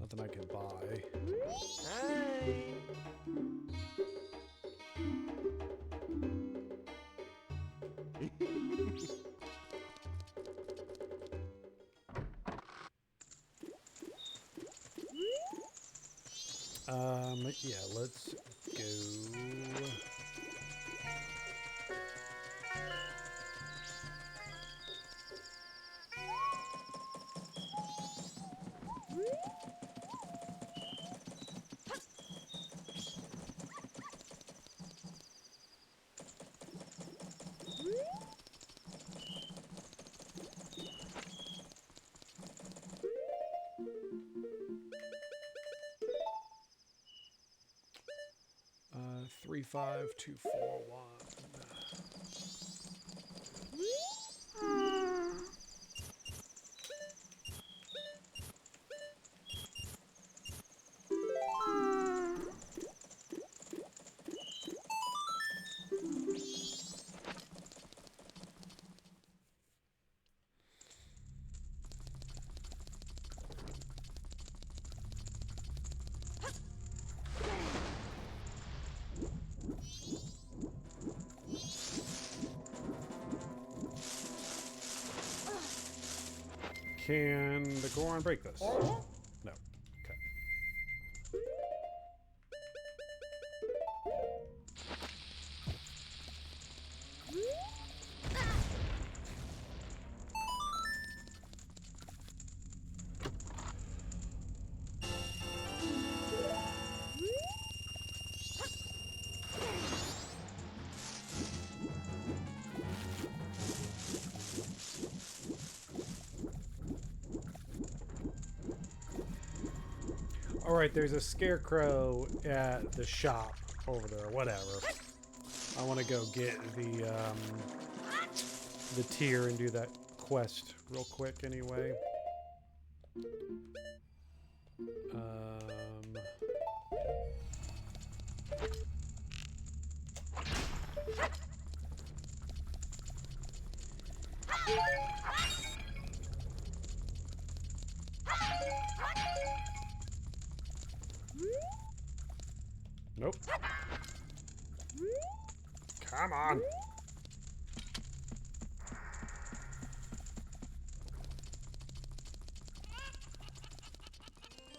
S1: Nothing I can buy.
S2: Hi.
S1: Yeah, let's go. Uh, 35241. Can the Goron break this? No. Okay. All right, there's a scarecrow at the shop over there. Whatever. I want to go get the tier and do that quest real quick anyway. Nope. Come on.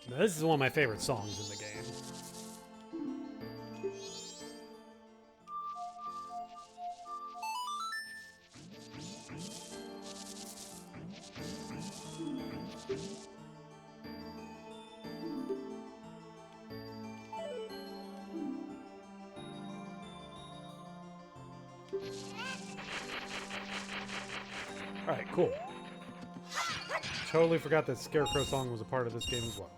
S1: Now, this is one of my favorite songs in the game. Alright, cool. Totally forgot that Scarecrow song was a part of this game as well.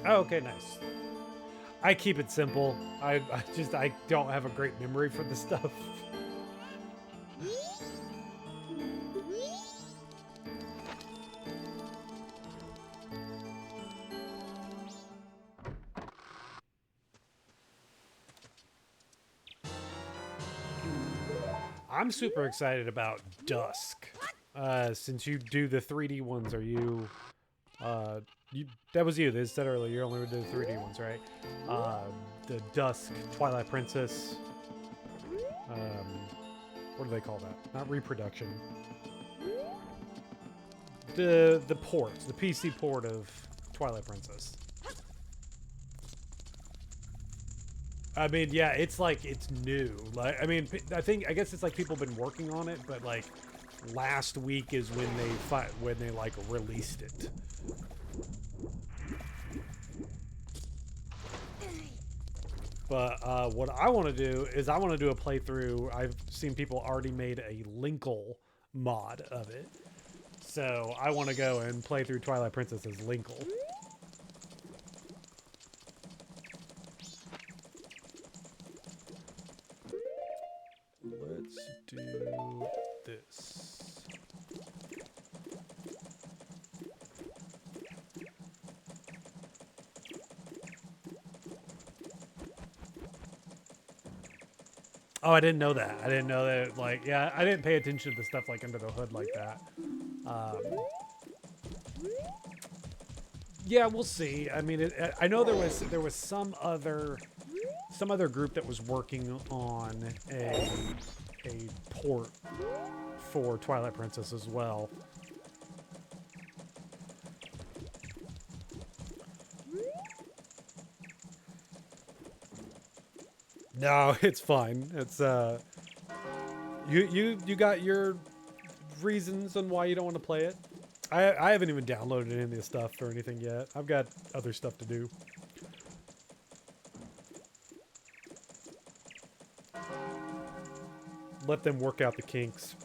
S1: Oh, okay, nice. I keep it simple. I don't have a great memory for this stuff. I'm super excited about Dusk. Since you do the 3D ones, are you... that was you that said earlier you only would do the 3D ones, right? The Dusk, Twilight Princess. What do they call that? Not reproduction. The port, the PC port of Twilight Princess. I mean, yeah, it's like, it's new. Like, I mean, I guess it's like people have been working on it, but like last week is when they like released it. But what I want to do is I want to do a playthrough. I've seen people already made a Linkle mod of it. So I want to go and play through Twilight Princess as Linkle. Let's do this. Oh, I didn't know that. I didn't know that, like, yeah, I didn't pay attention to stuff like under the hood like that. Yeah, we'll see. I mean, I know there was some other group that was working on a port for Twilight Princess as well. No, it's fine. It's you got your reasons on why you don't want to play it. I haven't even downloaded any of this stuff or anything yet. I've got other stuff to do. Let them work out the kinks.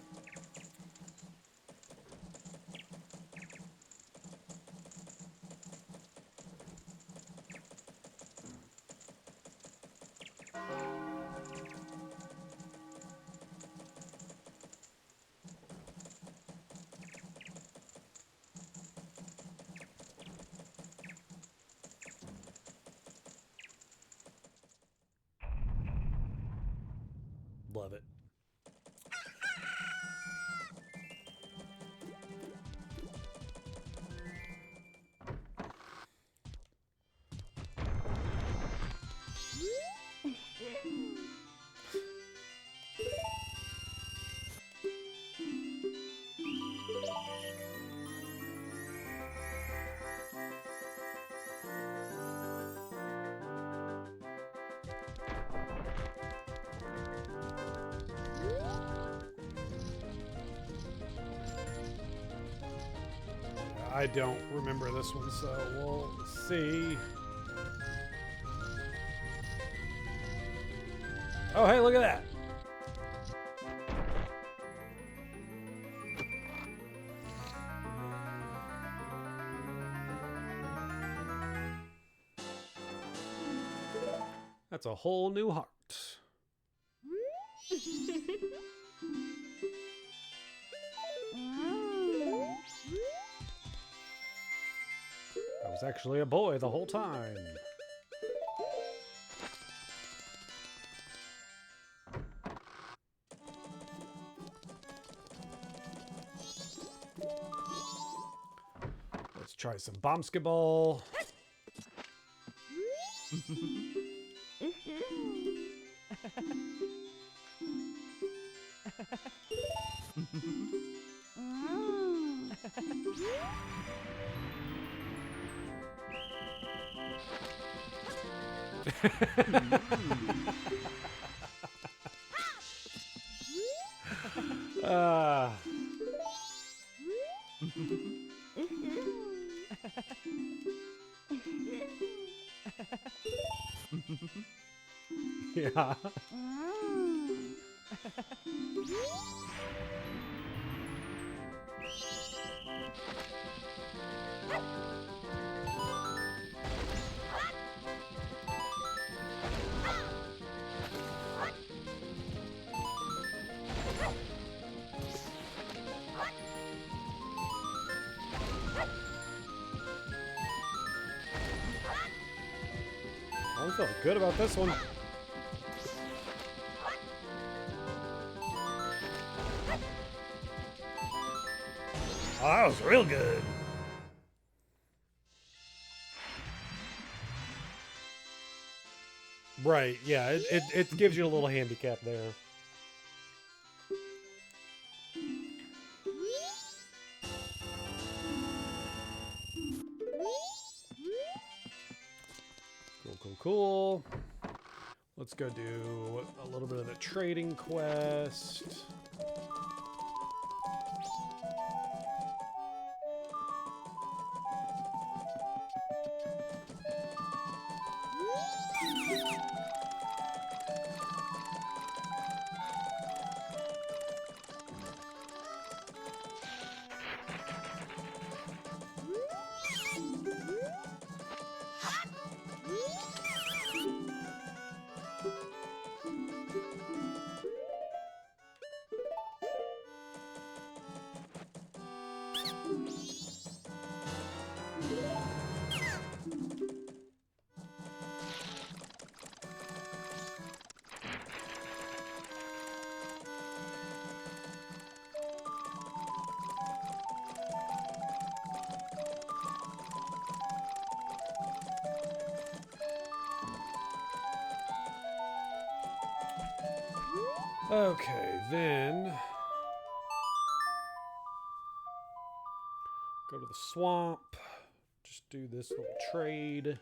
S1: I don't remember this one, so we'll see. Oh, hey, look at that. That's a whole new heart. I was actually a boy the whole time. Let's try some basketball. Ah. Yeah. I feel good about this one. Oh, that was real good. Right, yeah, it gives you a little handicap there. Cool, cool, cool. Let's go do a little bit of the trading quest. Okay, then go to the swamp. Just do this little trade.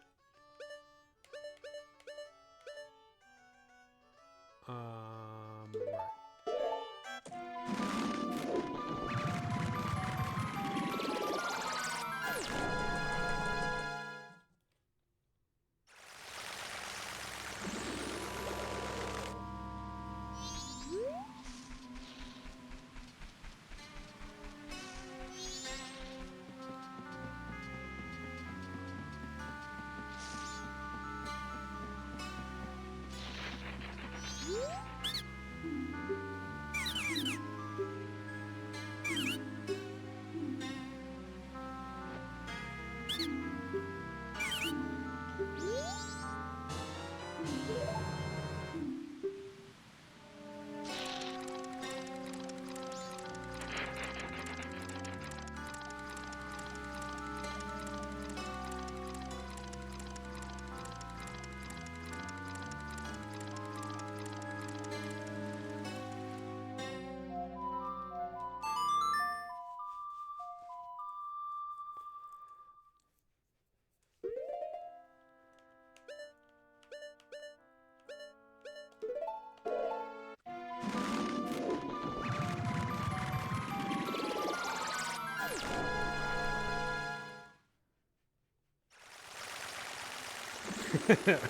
S1: Right.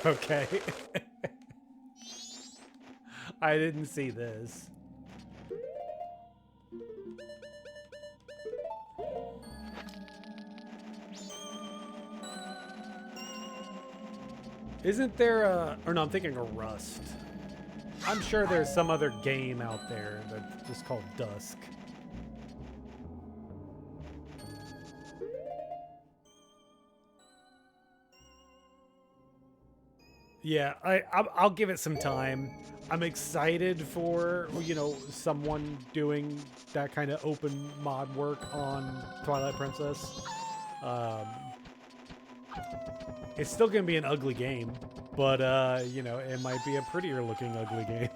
S1: Okay. I didn't see this. Isn't there a... Or no, I'm thinking of Rust. I'm sure there's some other game out there that's just called Dusk. Yeah, I'll give it some time. I'm excited for, you know, someone doing that kind of open mod work on Twilight Princess. It's still gonna be an ugly game, but you know, it might be a prettier looking ugly game.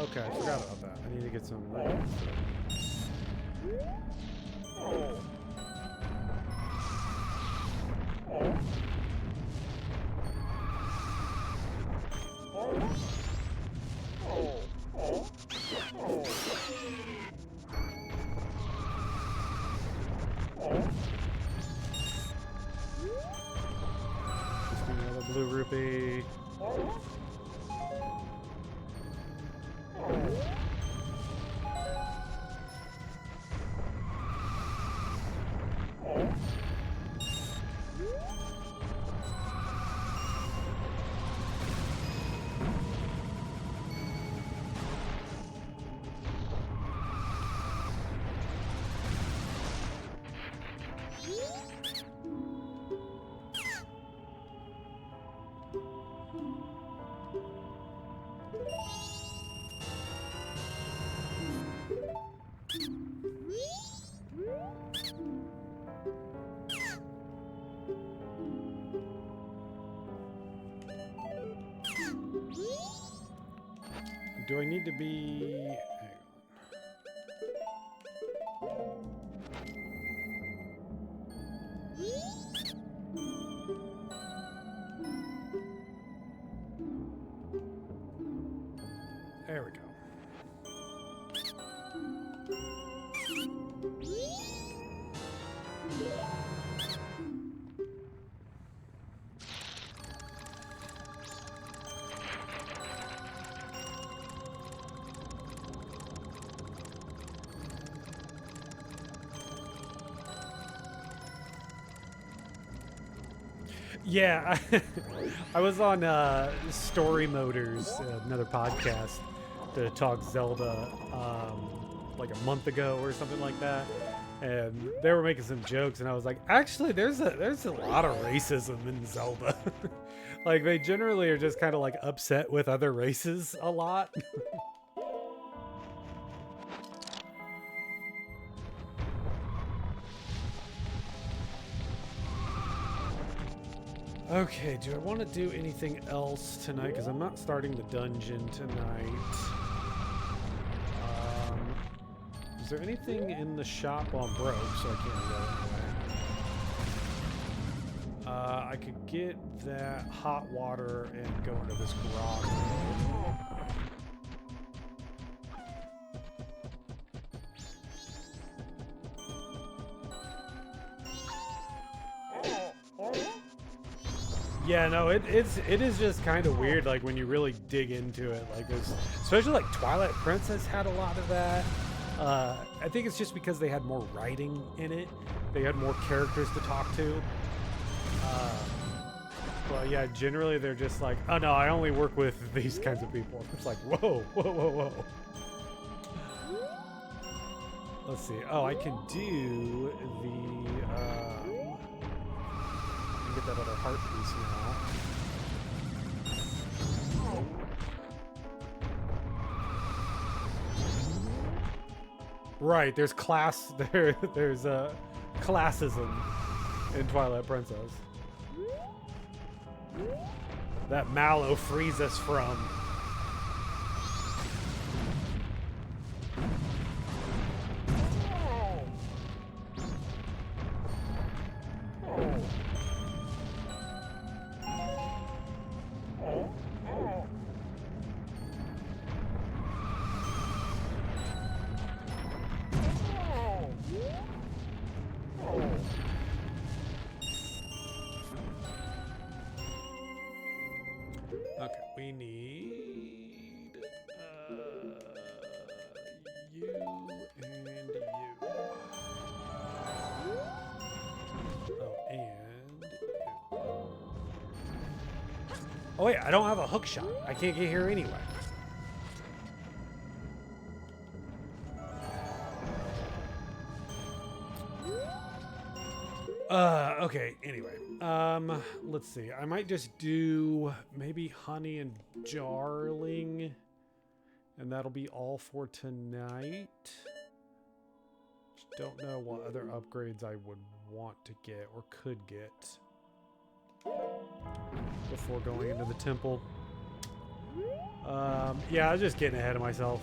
S1: Okay, I forgot about that. I need to get some rolls. Just give me another blue rupee. Do I need to be... Hang on. There we go. Yeah, I was on Story Motors, another podcast, to talk Zelda like a month ago or something like that, and they were making some jokes, and I was like, actually, there's a lot of racism in Zelda. Like they generally are just kind of like upset with other races a lot. Okay, do I want to do anything else tonight? Because I'm not starting the dungeon tonight. Is there anything in the shop? Well, I'm broke, so I can't go anywhere. I could get that hot water and go into this garage. Yeah, no, it is just kind of weird, like when you really dig into it. Like there's, especially like Twilight Princess had a lot of that. I think it's just because they had more writing in it. They had more characters to talk to. But yeah, generally they're just like, oh no, I only work with these kinds of people. It's like, whoa, whoa, whoa, whoa. Let's see. Oh, I can do the. Get that other heart piece now. Right, there's class there's classism in Twilight Princess. That Mallow frees us from. Okay, we need you and you. Oh, and you. Oh wait, I don't have a hook shot. I can't get here anyway. Okay, anyway. Let's see. I might just do maybe Honey and Darling. And that'll be all for tonight. Just don't know what other upgrades I would want to get or could get before going into the temple. Yeah, I was just getting ahead of myself.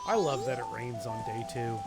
S1: I love that it rains on day 2.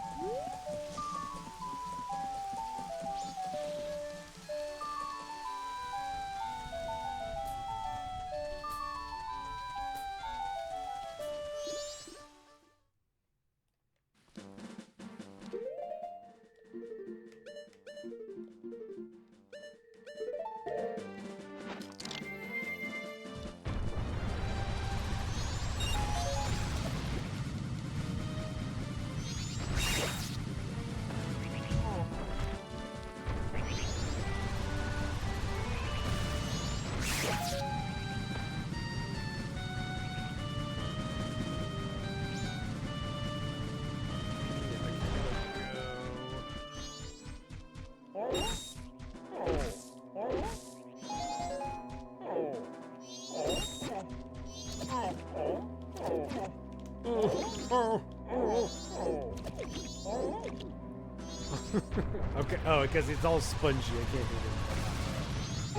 S1: Okay, oh, because it's all spongy. I can't do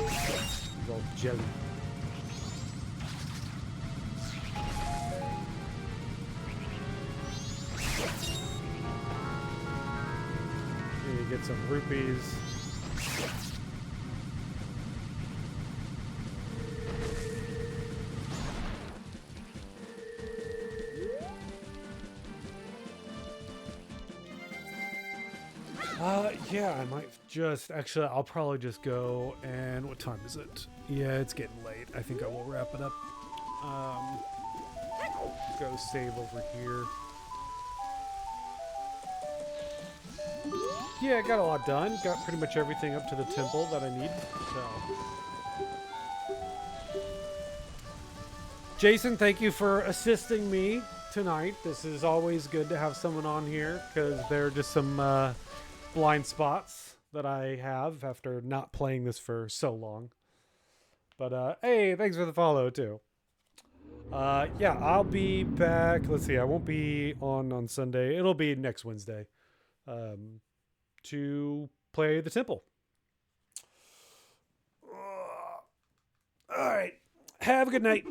S1: it. It's all jelly. Need to get some rupees. Yeah, I might just, actually, I'll probably just go, and what time is it? Yeah, it's getting late. I think I will wrap it up. Go save over here. Yeah, got a lot done. Got pretty much everything up to the temple that I need, so. Jason, thank you for assisting me tonight. This is always good to have someone on here, because there are just some, blind spots that I have after not playing this for so long. But hey, thanks for the follow too. Yeah, I'll be back. Let's see, I won't be on Sunday. It'll be next Wednesday to play the temple. All right, have a good night.